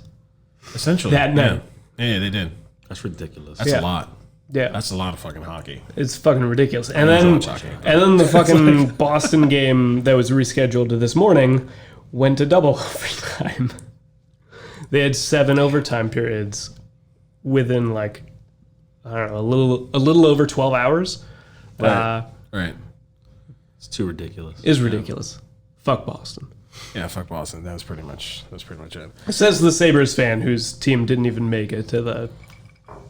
essentially that night. Yeah, they did. That's ridiculous. That's a lot. Yeah, that's a lot of fucking hockey. It's fucking ridiculous. And then the fucking Boston game that was rescheduled to this morning went to double overtime. They had 7 overtime periods within like, I don't know, a little over 12 hours. Right. It's too ridiculous. It's ridiculous. Fuck Boston. Yeah, fuck Boston. That was pretty much it. Says the Sabres fan whose team didn't even make it to the...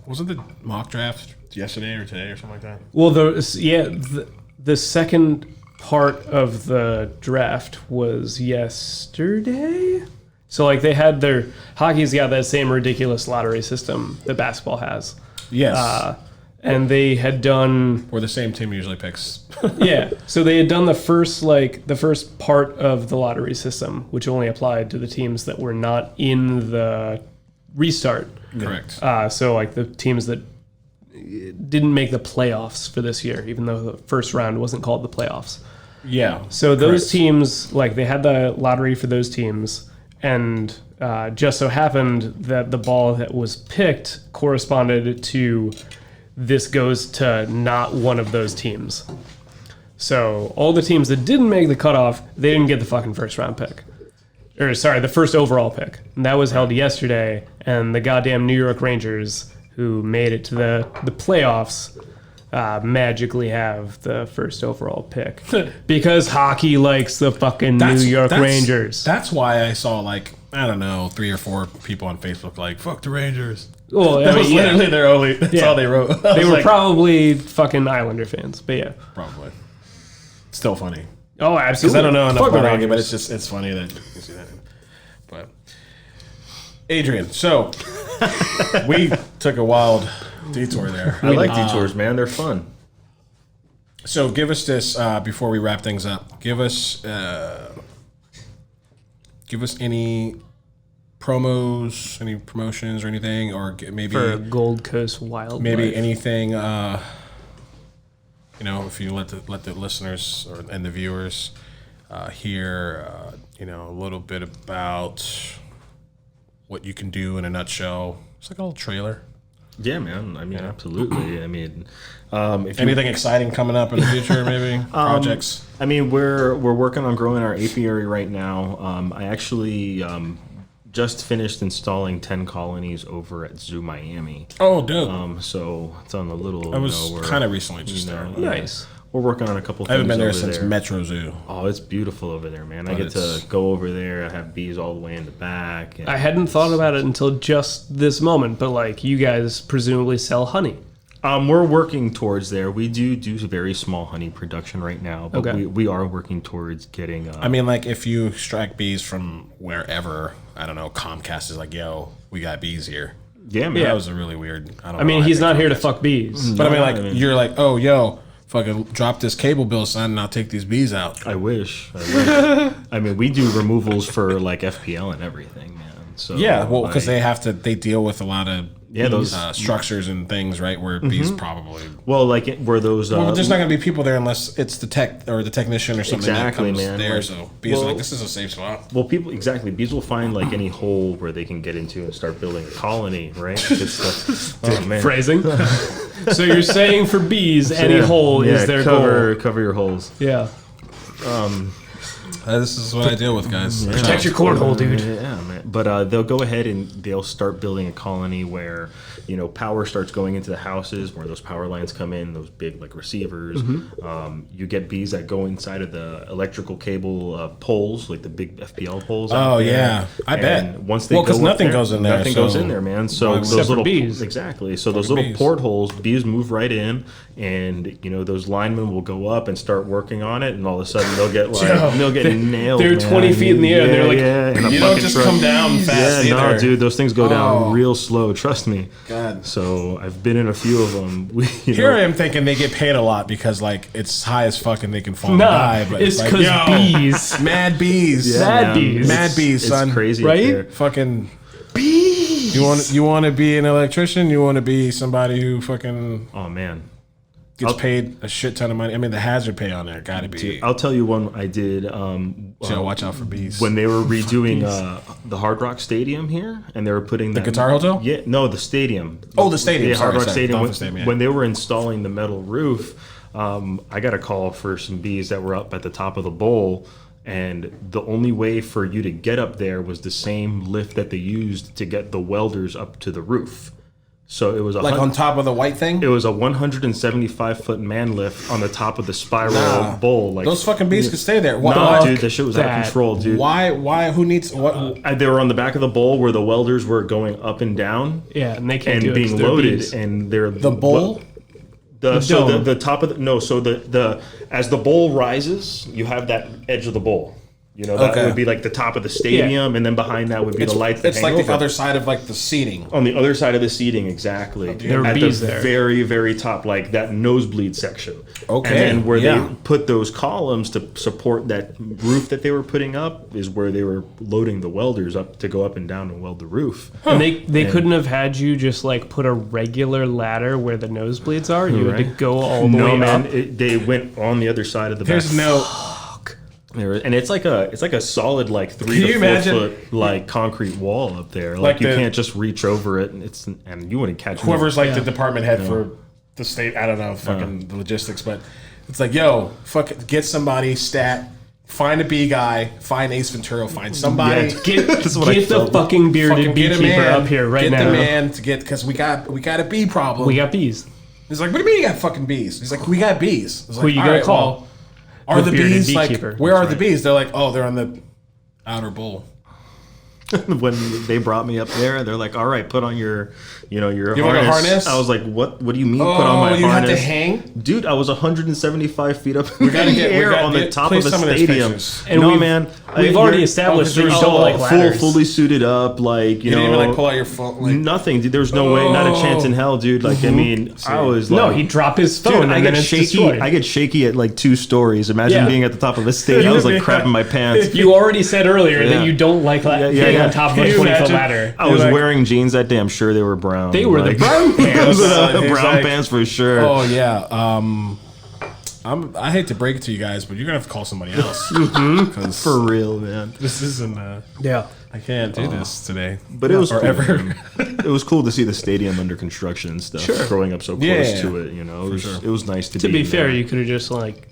Wasn't the mock draft yesterday or today or something like that? Well, the second part of the draft was yesterday. So like they had their... Hockey's got that same ridiculous lottery system that basketball has. Yes. And they had done... Where the same team usually picks. Yeah. So they had done the first part of the lottery system, which only applied to the teams that were not in the restart. Correct. So like the teams that didn't make the playoffs for this year, even though the first round wasn't called the playoffs. Yeah. So those teams, like they had the lottery for those teams, and just so happened that the ball that was picked corresponded to... This goes to not one of those teams. So all the teams that didn't make the cutoff, they didn't get the fucking first round pick. Or sorry, the first overall pick. And that was held yesterday, and the goddamn New York Rangers, who made it to the playoffs, magically have the first overall pick. Because hockey likes the fucking New York Rangers. That's why I saw, like, I don't know, 3 or 4 people on Facebook like, fuck the Rangers. Well, that was literally their only. That's all they wrote. They were probably fucking Islander fans, but yeah, probably. Still funny. Oh, absolutely. Because I don't know enough about hockey, but it's funny that you see that. But Adrian, so we took a wild detour there. I like detours, man. They're fun. So give us this before we wrap things up. Give us any promos, any promotions or anything, or maybe for Gold Coast Wildlife. Maybe anything. If you let the listeners and the viewers hear, a little bit about what you can do in a nutshell. It's like a little trailer. Yeah, man. I mean, absolutely. I mean, if anything exciting coming up in the future, maybe projects. I mean, we're working on growing our apiary right now. I actually just finished installing 10 colonies over at Zoo Miami. Oh, dope. So it's on the little. I was kind of recently just there. Nice. We're working on a couple things. I haven't been there over since Metro Zoo. Oh, it's beautiful over there, man. I get to go over there. I have bees all the way in the back. I hadn't thought about it until just this moment, but like you guys presumably sell honey. We're working towards there. We do very small honey production right now, but we are working towards getting... I mean, like, if you extract bees from wherever, I don't know, Comcast is like, yo, we got bees here. Yeah, man. That was a really weird... I mean, he's not here to fuck bees. But I mean, like, you're like, oh, yo, fucking drop this cable bill, son, and I'll take these bees out. I wish. I mean, we do removals for, like, FPL and everything, man. So yeah, well, because they deal with a lot of Yeah, those structures and things, right? Where bees probably. well, like were those. Well, there's not going to be people there unless it's the tech or the technician or something Exactly, that comes man. there. Like, So bees are like, this is a safe spot. well, people exactly. Bees will find like any hole where they can get into and start building a colony, right? It's oh man. Phrasing. So you're saying for bees, any hole is their goal. Cover your holes. Yeah. This is what I deal with, guys. Protect your cornhole, dude. Yeah, man. But they'll go ahead and they'll start building a colony where, you know, power starts going into the houses where those power lines come in, those big like receivers. You get bees that go inside of the electrical cable poles, like the big FPL poles. Oh yeah, I bet. Once they because nothing goes in there. nothing goes in there, man. So Except those for little bees. exactly. So those little bees. portholes, bees move right in, and you know those linemen will go up and start working on it, and all of a sudden they'll get like they'll get nailed. They're man. 20 feet in the air, and they're like, in a You don't bucket just truck. come down fast Yeah, either. no, dude, those things go down real slow. Trust me. God. So I've been in a few of them. Here I am thinking they get paid a lot because like it's high as fuck and they can fall and nah, die. But it's like, because yo, bees. mad bees, Mad bees. mad bees, son. It's crazy, Right? up there. Fucking bees. You want to be an electrician? You want to be somebody who fucking Oh man. gets paid a shit ton of money? I mean, the hazard pay on there got to be. I'll tell you one I did. So watch out for bees. When they were redoing the Hard Rock Stadium here, and they were putting the Guitar Hotel? Yeah, no, the stadium. Oh, the stadium. The Hard Sorry, Rock sorry. Stadium. Dolphin When, Stadium, yeah. when they were installing the metal roof, I got a call for some bees that were up at the top of the bowl, and the only way for you to get up there was the same lift that they used to get the welders up to the roof. So it was like on top of the white thing. It was a 175-foot man lift on the top of the spiral bowl. Like Those fucking bees could stay there. Why? Nah, dude, that shit was out of control, dude. Why? Who needs what? They were on the back of the bowl where the welders were going up and down. Yeah, and they can't and do it 'cause being they're loaded, bees. and they're The bowl. The top of the as the bowl rises, you have that edge of the bowl. You know, that Okay. would be like the top of the stadium, and then behind that would be the lights that It's hang like over. the other side of like the seating. On the other side of the seating, exactly. There are At bees the there. very, very top, like that nosebleed section. Okay, And then where yeah. they put those columns to support that roof that they were putting up is where they were loading the welders up to go up and down and weld the roof. And they couldn't have had you just like put a regular ladder where the nosebleeds are. You had to Right. go all the No, way man, up. they went on the other side of the There's back. no. And it's like a solid like 3 Can to you 4 imagine- foot like concrete wall up there. Like Like you the- can't just reach over it, and you wouldn't catch me. Whoever's like the department head for the state. I don't know fucking the logistics, but it's like, yo, fuck it, get somebody stat. Find a bee guy. Find Ace Ventura. Find somebody. Yeah. Get, That's what I get the felt. fucking bearded Fucking get a beekeeper man up here right get now. the man to get because we got a bee problem. We got bees. He's like, what do you mean you got fucking bees? He's like, we got bees. Who you gonna call? Are the bearded bees like? beekeeper. Where are the bees? They're like, oh, they're on the outer bowl. When they brought me up there, they're like, "All right, put on your, your You have like a harness? I was like, "What? What do you mean? Put on Oh, my you had harness?" to hang. Dude, I was 175 feet up in We gotta the get- we air gotta on the get- top play of a some of those stadium. pictures. And no, we've- man, We've already established that you don't like ladders. fully suited up, like You didn't even like pull out your phone. Like, nothing. Dude, there was no way, not a chance in hell, dude. Like, I mean, I was like, No, he'd drop his phone Dude, and I then get it's shaky. destroyed. I get shaky at like 2 stories. Imagine Yeah. being at the top of a stadium. I was like crapping my pants. You already said earlier Yeah. that you don't like getting on top of Can a you 20-foot imagine? ladder. I was like- wearing jeans that day. I'm sure they were brown. They were the Like- brown pants. the He's brown like- pants for sure. oh yeah. I hate to break it to you guys, but you're gonna have to call somebody else. Because For real, man. this isn't. Yeah. I can't do this today. But it was or cool, ever. man. It was cool to see the stadium under construction and stuff. Growing up so close Yeah. to it, it was nice to To be fair, there. you could have just like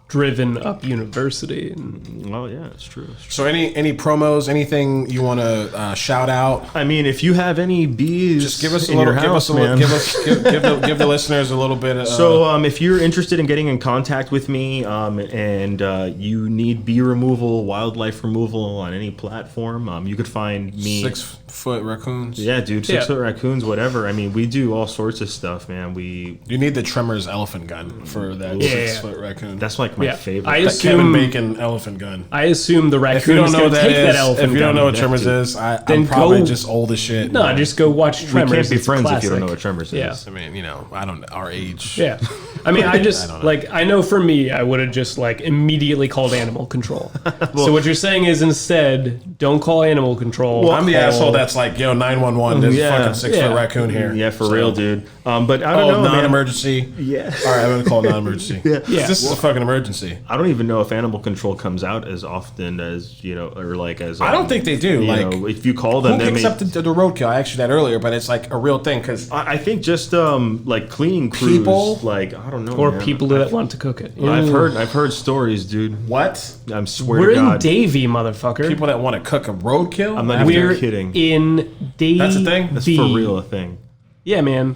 driven up University. And Well, yeah, it's true. So any promos, anything you want to shout out? I mean, if you have any bees, Just give us a in little. your Give house, us a little. man. Give the listeners a little bit. Of, So, if you're interested in getting in contact with me, and you need bee removal, wildlife removal on any platform, you could find me. 6-foot raccoons. Yeah, dude, 6-foot raccoons, whatever. I mean, we do all sorts of stuff, man. You need the Tremors elephant gun for that Yeah. 6-foot raccoon. That's like my favorite. I That Kevin assume Bacon elephant gun. I assume the If you raccoon don't is know going what to that take that is, elephant if you don't know what gun. Tremors is, I'm Then probably go- just old as shit. No, just go watch we Tremors. can't be It's a friends if you don't know classic. what Tremors Yeah. is. I mean, I don't our age. Yeah. I mean, I just, don't know. like, I know for me, I would have just, like, immediately called animal control. So what you're saying is instead, don't call animal control. I'm the call- asshole that's like, yo, 911. There's Yeah. a fucking 6 foot raccoon here. Yeah, for So- real, dude. But I don't Oh, know, man. non-emergency. Yeah. All right, I'm gonna call non-emergency. Yeah. This is a fucking emergency. I don't even know if animal control comes out as often as or like as. I don't think they do. You Like, know, if you call them, who they picks may. up the roadkill? I asked you that earlier, but it's like a real thing because I think just like cleaning crews, People? like I don't know, Or man. people that want to cook it. I've heard stories, dude. what? I swear We're to in God. Davie, motherfucker. People that want to cook a roadkill? I'm not After- even We're kidding. in Davie. That's a thing? That's for real a thing. Yeah, man.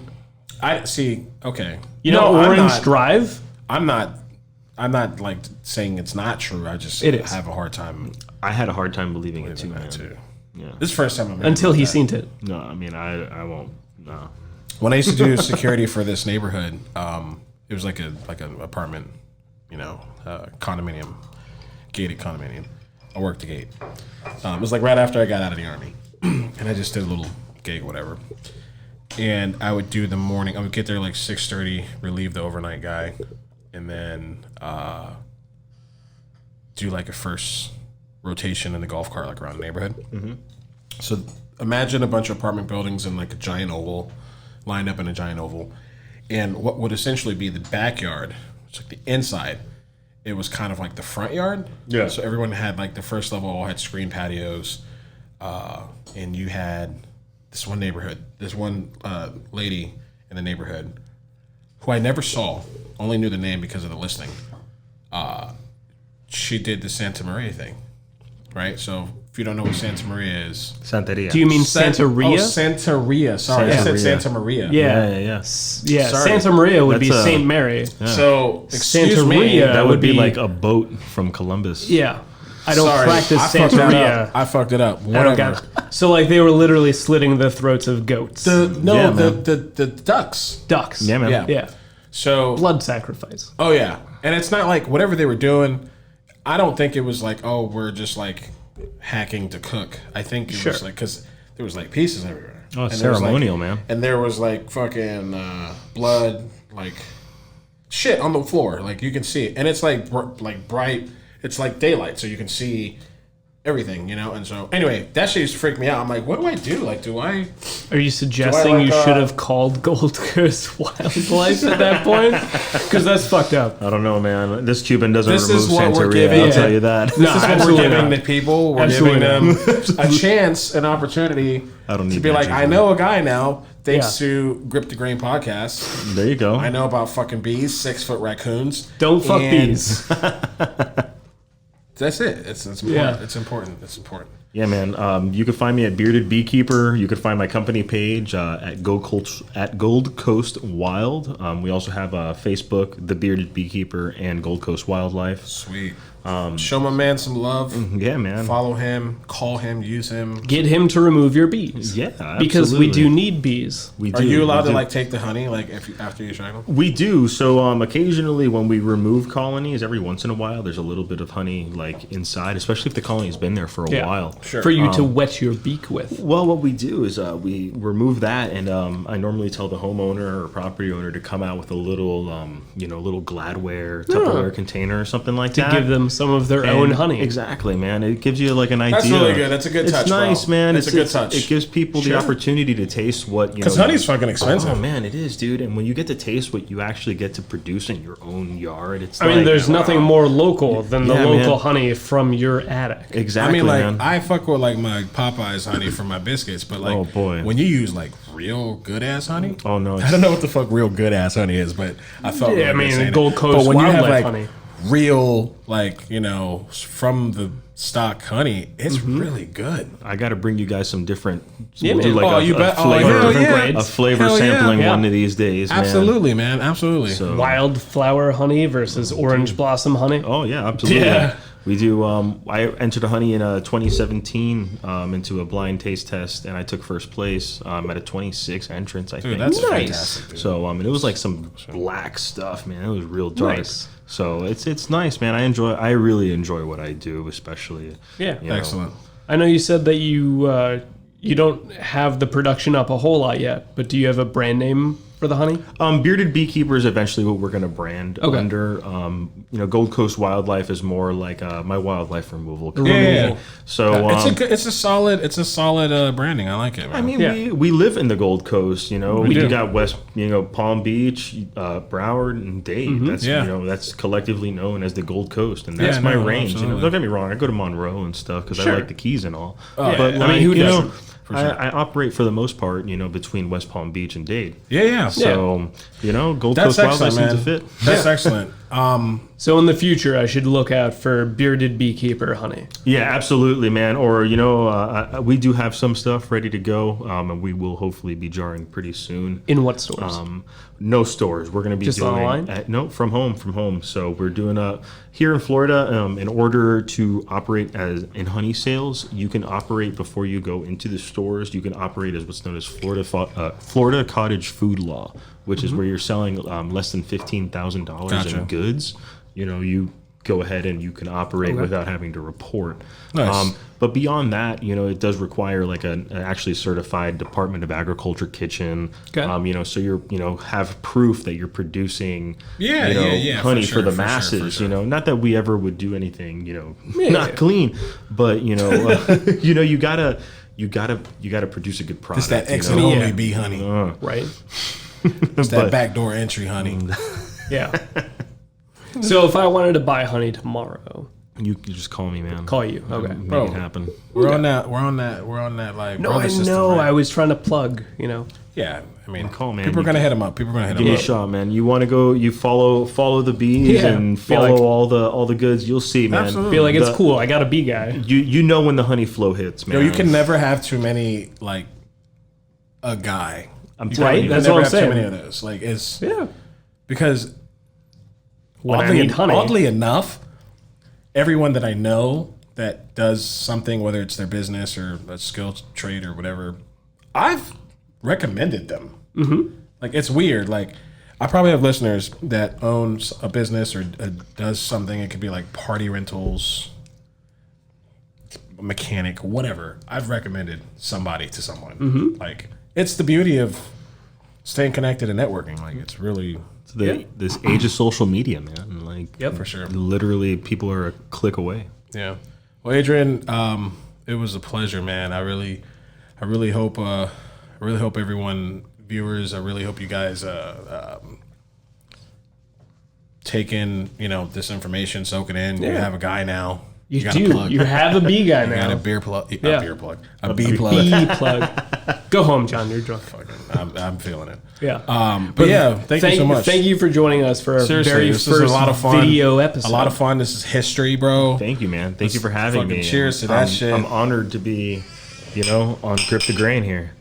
I see. Okay. You know I'm Orange not- Drive? I'm not like saying it's not true. I just It is. have a hard time I had a hard time believing it too, believing man. that too. Yeah. This is the first time I'm Until hearing he about seen it. No, I mean I won't. No. that. When I used to do security for this neighborhood, it was like an apartment, condominium, gated condominium. I worked the gate. It was like right after I got out of the army, and I just did a little gig, whatever. And I would do the morning. I would get there like 6:30, relieve the overnight guy, and then do like a first rotation in the golf cart, like around the neighborhood. Mm-hmm. So imagine a bunch of apartment buildings in like a giant oval, lined up in a giant oval, and what would essentially be the backyard, it's like the inside. It was kind of like the front yard. Yeah. So everyone had like the first level all had screen patios, and you had this one lady in the neighborhood who I never saw, only knew the name because of the listing. She did the Santa Maria thing, right? So if you don't know what Santa Maria is, Santeria. Do you mean Santeria? Oh, Santeria. Sorry, I said Santeria. Santa Maria. Yeah. Yeah. Yeah, Sorry. Santa Maria would be That's, Saint Mary. So excuse me. Santeria That would be be- like a boat from Columbus. Yeah. I don't Sorry, practice I fucked that Santeria. up. I fucked it up. I don't Whatever. got it. So like they were literally slitting the throats of goats. The Yeah, man. the ducks. ducks. Yeah, man. Yeah. Yeah. So Blood sacrifice. oh yeah, and it's not like whatever they were doing. I don't think it was like, oh, we're just like hacking to cook. I think it was like because there was like pieces everywhere. Oh, And there was, like- ceremonial, man. And there was like fucking blood, like shit on the floor. Like you can see it, and it's like like bright. It's like daylight, so you can see everything, And so anyway, that shit used to freak me out. I'm like, what do I do? Like, do I? Are you suggesting like, you should have called Gold Coast Wildlife at that point? Because that's fucked up. I don't know, man. This Cuban doesn't This remove is what we're Santeria. giving- I'll Yeah. tell you that. This is what we're absolutely giving not. the people. We're Absolutely giving them a chance, an opportunity I don't to need be that, like, Jesus. I know a guy now, thanks Yeah. to Grip the Grain podcast. There you go. I know about fucking bees, 6 foot raccoons. Don't fuck And bees. That's it. It's important. Yeah. It's important. It's important. Yeah, man. You can find me at Bearded Beekeeper. You can find my company page at Gold Coast Wild. We also have Facebook, The Bearded Beekeeper, and Gold Coast Wildlife. Sweet. Show my man some love. Yeah, man. Follow him. Call him. Use him. Get him to remove your bees. Yeah, Because we absolutely. do need bees. We Are do. you allowed We to do. like take the honey like after you extract them? We do. So occasionally when we remove colonies, every once in a while, there's a little bit of honey like inside, especially if the colony's been there for a Yeah. while. Sure. For you to wet your beak with. Well, what we do is we remove that, and I normally tell the homeowner or property owner to come out with a little, little Gladware Tupperware container or something like that. Give them some of their And- own honey. Exactly, man. It gives you like an idea. That's really good. That's a good It's touch, bro. nice, man. That's a good touch. It gives people the Sure. opportunity to taste what Because honey's fucking expensive. Oh man, it is, dude. And when you get to taste what you actually get to produce in your own yard, it's. I mean, there's nothing more local than the Yeah, local man. honey from your attic. I Exactly, mean, like man. I fuck with like my Popeyes honey for my biscuits, but like, Oh, boy. when you use like real good ass honey, Oh, no, I don't know what the fuck real good ass honey is, but I felt Yeah, really I good mean, saying it. Gold Coast But when you have Wildlife like honey. real, like from the stock honey, it's really good. I got to bring you guys some different. Yeah, we'll do man. like Oh, a, you a bet. Oh, flavor, hell different yeah. grades. a flavor Hell yeah. sampling Yeah. one of these days, man. Absolutely, man. Absolutely. So- Wildflower honey versus orange blossom honey. Oh yeah, absolutely. Yeah. We do. I entered a honey in 2017 into a blind taste test, and I took first place at a 26 entrance. I think. That's Nice. fantastic. Dude. So and it was like some black stuff, man. It was real dark. Nice. So it's nice, man. I really enjoy what I do, especially. Yeah. you know. Excellent. I know you said that you don't have the production up a whole lot yet, but do you have a brand name for the honey? Bearded Beekeeper is eventually what we're going to brand Okay. under. Gold Coast Wildlife is more like my wildlife removal Yeah, company. yeah, yeah. So It's a solid branding. I like it, man. I mean, Yeah. we live in the Gold Coast, we do. got West, Palm Beach, Broward, and Dade. That's Yeah. that's collectively known as the Gold Coast, and Yeah, that's my no, range. absolutely. Don't get me wrong, I go to Monroe and stuff because Sure. I like the Keys and all. Yeah. But I mean, who doesn't? I operate for the most part, between West Palm Beach and Dade. yeah. So Gold That's Coast Wildlife excellent, seems to man. fit. That's excellent. So in the future, I should look out for Bearded Beekeeper honey. Yeah, absolutely, man. Or we do have some stuff ready to go, and we will hopefully be jarring pretty soon. In what stores? No stores. We're going to be Just doing online? No, from home. So we're doing here in Florida. In order to operate as in honey sales, you can operate before you go into the stores. You can operate as what's known as Florida Cottage Food Law, which is where you're selling less than $15,000 Gotcha. in goods. You go ahead and you can operate without having to report. Nice. But beyond that, it does require like an actually certified Department of Agriculture kitchen. Okay. So you're have proof that you're producing Yeah, honey for sure, the for sure, masses. for sure. Not that we ever would do anything not clean, but you gotta produce a good product. It's that X you and know? only bee honey. Right? It's that backdoor entry honey. Yeah. So if I wanted to buy honey tomorrow, You just call me, man. call you. Okay. Make Bro. it happen. We're on that like No, brother I system, know. right? I was trying to plug, Yeah, I mean, Call, man. people are You gonna hit him up. People are gonna hit Give him me a up. shot, man. You want to go? You follow the bees Yeah. and Feel follow like- all the goods. You'll see, man. Absolutely. feel like it's The- cool. I got a bee guy. You know when the honey flow hits, man. Yo, you can never have too many like a guy. I'm You telling Right? you. That's never what I'm have saying. Too many of those. Like it's Yeah. because When I need honey. oddly enough, everyone that I know that does something, whether it's their business or a skill trade or whatever, I've recommended them. Mm-hmm. Like it's weird. Like I probably have listeners that owns a business or does something. It could be like party rentals, mechanic, whatever. I've recommended somebody to someone. Mm-hmm. Like it's the beauty of staying connected and networking. Like it's really. This age of social media, man. Like, Yep. For sure. literally, people are a click away. Yeah. Well, Adrian, it was a pleasure, man. I really hope everyone, viewers, I really hope you guys take in, this information, soak it in. You have a guy now. You got a do. plug. You have a bee guy You got a now. beer plug. Yeah. A beer plug. A bee plug. Bee plug. Go home, John. You're drunk. I'm feeling it. Yeah. But yeah, thank you so much. Thank you for joining us for our Seriously, very this first is a lot of fun. video episode. A lot of fun. This is history, bro. Thank you, man. Thank you for having fucking me. cheers to that I'm, shit. I'm honored to be, on Grip the Grain here.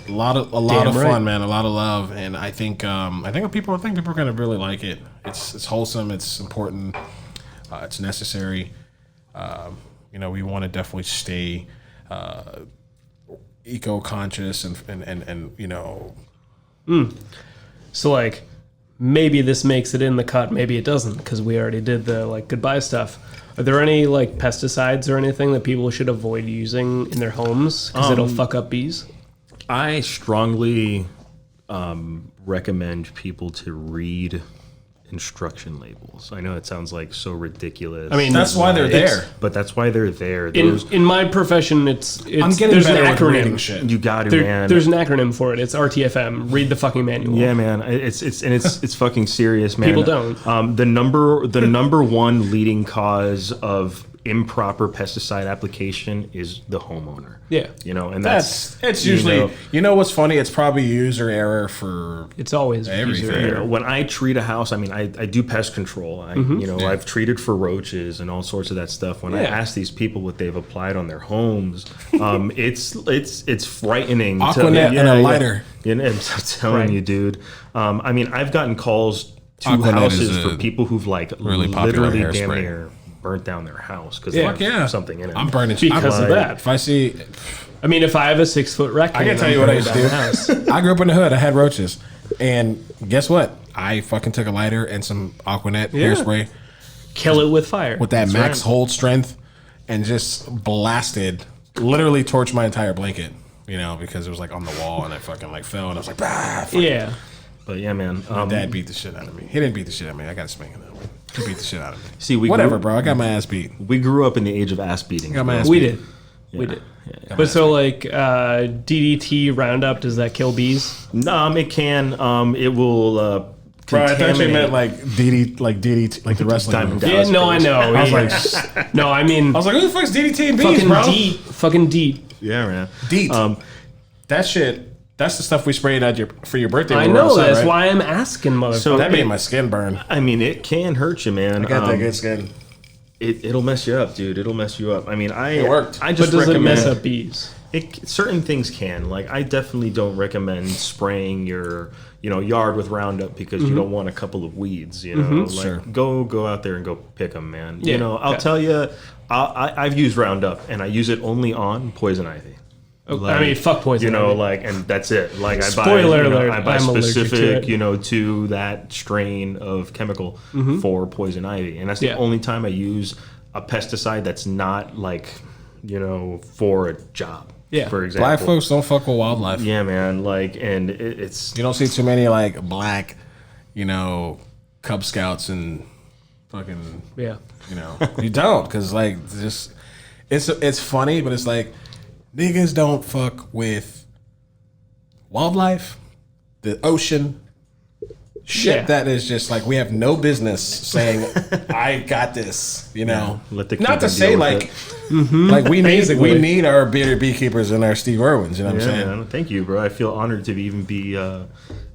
A lot of Damn right. fun, man. A lot of love, and I think people are gonna really like it. It's wholesome. It's important. It's necessary. We want to definitely stay eco-conscious and So like, maybe this makes it in the cut, maybe it doesn't, because we already did the like goodbye stuff. Are there any like pesticides or anything that people should avoid using in their homes because it'll fuck up bees? I strongly recommend people to read instruction labels. I know it sounds like so ridiculous. I mean, that's why they're there. but that's why they're there. In my profession, it's I'm getting there's an better with reading acronym. shit. You got to, man. There's an acronym for it. It's RTFM. Read the fucking manual. Yeah, man. It's fucking serious, man. People don't. The number one leading cause of improper pesticide application is the homeowner. Yeah. And it's usually what's funny. It's probably user error for It's always Everything. user error. when I treat a house, I mean, I do pest control. I've treated for roaches and all sorts of that stuff. When I Yeah. ask these people what they've applied on their homes, it's frightening. Aquanet and a lighter. I'm telling Right. you, dude. I've gotten calls to Aquanet houses is a for people who've like really popular literally damn hairspray. near burnt down their house because Yeah. Fuck yeah. something in it. I'm burning Because of that. If I see, I mean, if I have a 6-foot raccoon, I can tell you what I used to do. I grew up in the hood. I had roaches, and guess what? I fucking took a lighter and some Aquanet hairspray Kill it with fire. with that max hold strength, and just blasted, literally torched my entire blanket. You know, because it was like on the wall, and I fucking like fell, and I was like, fuck. Yeah. But yeah, man. My dad beat the shit out of me. He didn't beat the shit out of me. I got to spank him. He beat the shit out of me. See, we Whatever, bro. I got my ass beat. We grew up in the age of ass beating. Got my ass We beat. did. We did. But so like DDT Roundup, does that kill bees? It can. It will. Bro, I thought you meant contaminate- like DDT, like the wrestling Diamond move. Dallas Yeah, no, I know. I was like, no, I mean, who the fuck's DDT and bees, fucking bro? deet. Fucking deet. Yeah, man. DEET. That shit. That's the stuff we sprayed at for your birthday. I when we were know, outside, that's right? why I'm asking, motherfucker. So That made my skin burn. I mean, it can hurt you, man. I got that good skin. It'll mess you up, dude. It'll mess you up. I mean, It worked. I but just does it recommend mess up bees? certain things can. Like, I definitely don't recommend spraying your yard with Roundup because you don't want a couple of weeds. You know, like Sure. go out there and go pick them, man. Yeah, I'll okay. tell you, I've used Roundup and I use it only on poison ivy. I mean, fuck poison. And that's it. Like, Spoiler alert, I buy I'm allergic to specific, it. to that strain of chemical for poison ivy, and that's the Yeah. only time I use a pesticide that's not like, for a job. Yeah. For example, Black folks don't fuck with wildlife. Yeah, man. Like, and it's You don't see too many like black, Cub Scouts and fucking, Yeah. you don't, because like just it's funny, but it's like niggas don't fuck with wildlife, the ocean. Shit Yeah. that is just like we have no business saying I got this, let the Not to Cuban say deal with like it. like we Basically. need our bearded beekeepers and our Steve Irwins, you know what I'm Yeah, saying? man. Thank you, bro. I feel honored to even be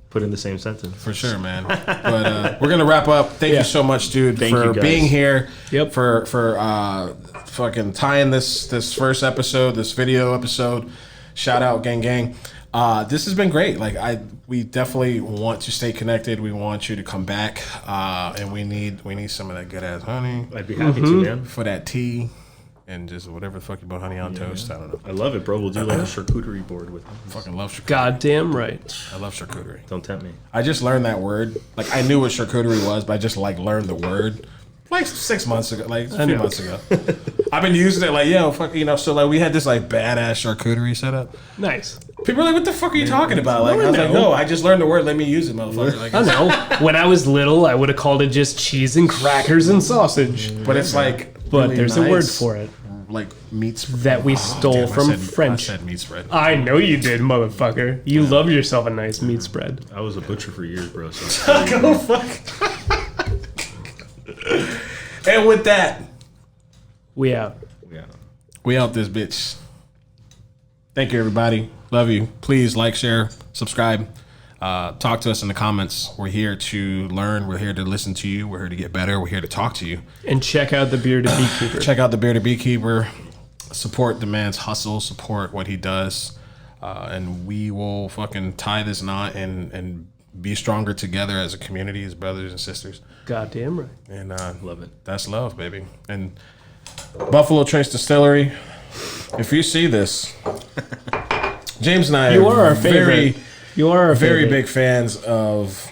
put in the same sentence. For sure, man. But we're gonna wrap up. Thank you so much, dude, Thank for you, guys. being here. Yep. For fucking tying this first episode, this video episode. Shout out, gang. This has been great. Like we definitely want to stay connected. We want you to come back, and we need some of that good ass honey I'd be happy to, man. for that tea, and just whatever the fuck you put honey on toast. I don't know. I love it, bro. We'll do like a charcuterie board with them. Fucking love charcuterie. Goddamn right. I love charcuterie. Don't tempt me. I just learned that word. Like I knew what charcuterie was, but I just like learned the word like 6 months ago, like a few months ago. I've been using it like, fuck, so like we had this like badass charcuterie setup. Nice. People are like, what the fuck are you talking about? Like I was like, no, I just learned the word. Let me use it, motherfucker. Like, I know. When I was little, I would have called it just cheese and crackers and sausage. but it's like, But really there's a word nice, for it like meat spread. that we stole from French. I said meat spread. I know you did, motherfucker. You love yourself a nice meat spread. I was a butcher for years, bro. So Go fuck. And with that, We out. yeah. we out this bitch. Thank you, everybody. Love you. Please like, share, subscribe. Talk to us in the comments. We're here to learn. We're here to listen to you. We're here to get better. We're here to talk to you. And check out the Bearded Beekeeper. Check out the Bearded Beekeeper. Support the man's hustle. Support what he does. And we will fucking tie this knot and be stronger together as a community, as brothers and sisters. Goddamn right. And Love it. that's love, baby. And Buffalo Trace Distillery, if you see this, James and I You are our favorite. very, You are our very favorite. big fans of.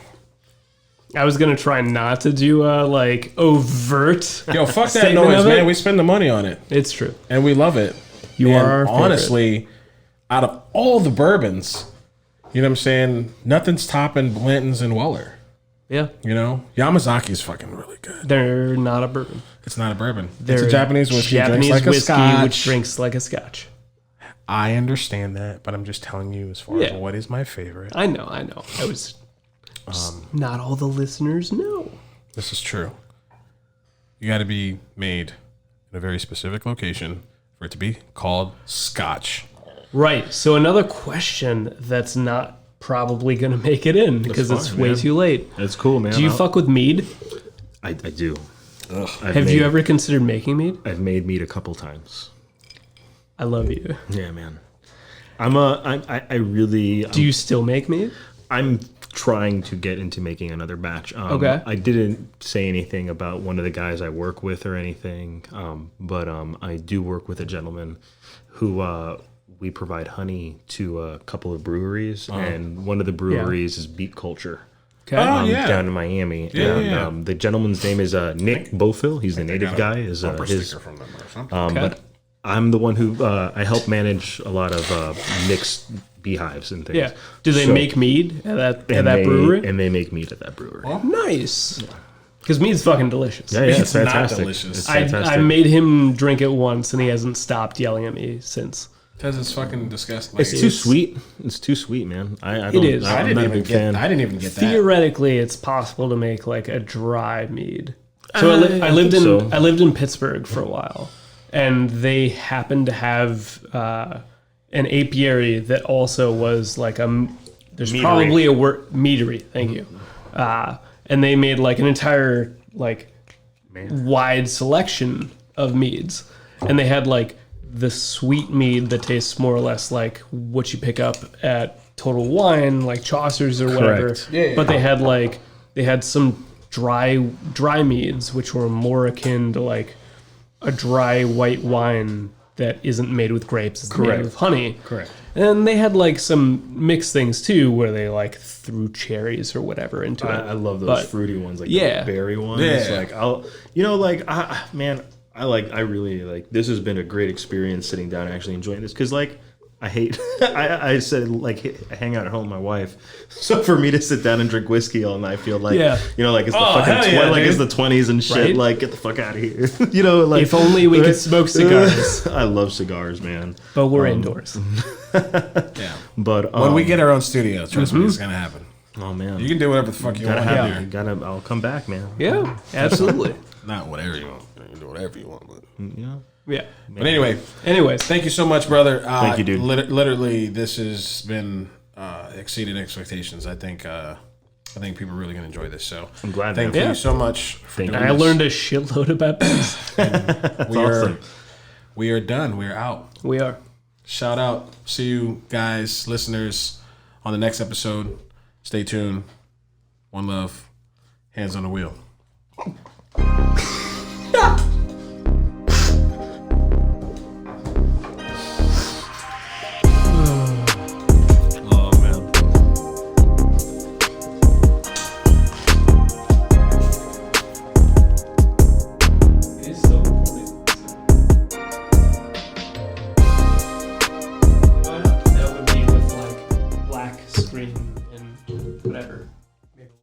I was gonna try not to do like overt. Yo, fuck that statement noise, of it. man. We spend the money on it, It's true. and we love it. You And are our favorite. honestly, out of all the bourbons, you know what I'm saying? Nothing's topping Blanton's and Weller. Yeah, Yamazaki's fucking really good. they're not a bourbon. It's not a bourbon. They're It's a Japanese whiskey. Japanese drinks like a whiskey scotch. which drinks like a scotch. I understand that, but I'm just telling you as far Yeah. as what is my favorite. I know. I was. Not all the listeners know. This is true. You got to be made in a very specific location for it to be called scotch. Right. So another question that's not probably gonna make it in because it's fine, way man. too late. That's cool, man. Do you fuck with mead? I do. Have you ever considered making mead? I've made mead a couple times. I love you. Yeah, man. I really. Do you still make mead? I'm trying to get into making another batch. Okay. I didn't say anything about one of the guys I work with or anything, but I do work with a gentleman who we provide honey to a couple of breweries, and one of the breweries is Beet Culture. Okay. Down in Miami. And, the gentleman's name is Nick Bofill. He's the native guy. Is his Sticker from them or something. but I'm the one who I help manage a lot of mixed beehives and things. Yeah. Do they make mead at that they, brewery? And they make mead at that brewery. Nice. Because mead's fucking delicious. Yeah, it's It's not fantastic. delicious. It's I fantastic. made him drink it once, and he hasn't stopped yelling at me since. Because it's fucking disgusting. It's too sweet. It's too sweet, man. I don't, is. I'm not a big fan. I didn't even get that. Theoretically, it's possible to make like a dry mead. So I lived in so. I lived in Pittsburgh for a while, and they happened to have an apiary that also was like there's Meadery. probably a word meadery. Thank you. And they made like an entire like wide selection of meads, and they had like the sweet mead that tastes more or less like what you pick up at Total Wine, like Chaucer's or whatever. Correct. Yeah. But they had some dry meads which were more akin to like a dry white wine that isn't made with grapes, it's made with honey. Correct. And they had like some mixed things too, where they like threw cherries or whatever into it. I love those But- fruity ones, like Yeah. the berry ones. Yeah. Like I really like. This has been a great experience sitting down and actually enjoying this because like I hate. I said like I hang out at home with my wife, so for me to sit down and drink whiskey all night, I feel like Yeah. like it's the Oh, fucking hell yeah, like it's the dude. 20s and shit. Right? Like get the fuck out of here. Like If only we could smoke cigars. I love cigars, man. But we're indoors. Yeah. But When we get our own studio, trust me, it's going to happen. oh man, You can do whatever the fuck you gotta want. have here. it. Gotta. I'll come back, man. Yeah, absolutely. Not whatever you want. You can do whatever you want. But, Yeah. Yeah. anyway, Anyways, thank you so much, brother. Thank you, dude. Literally, this has been exceeded expectations. I think people are really going to enjoy this. So I'm glad, Thank man. you Yeah. so much for Thank doing I this. learned a shitload about bees. We are done. We are out. We are. Shout out. See you guys, listeners, on the next episode. Stay tuned. One love. Hands on the wheel. Oh man. That would be with like black screen and whatever.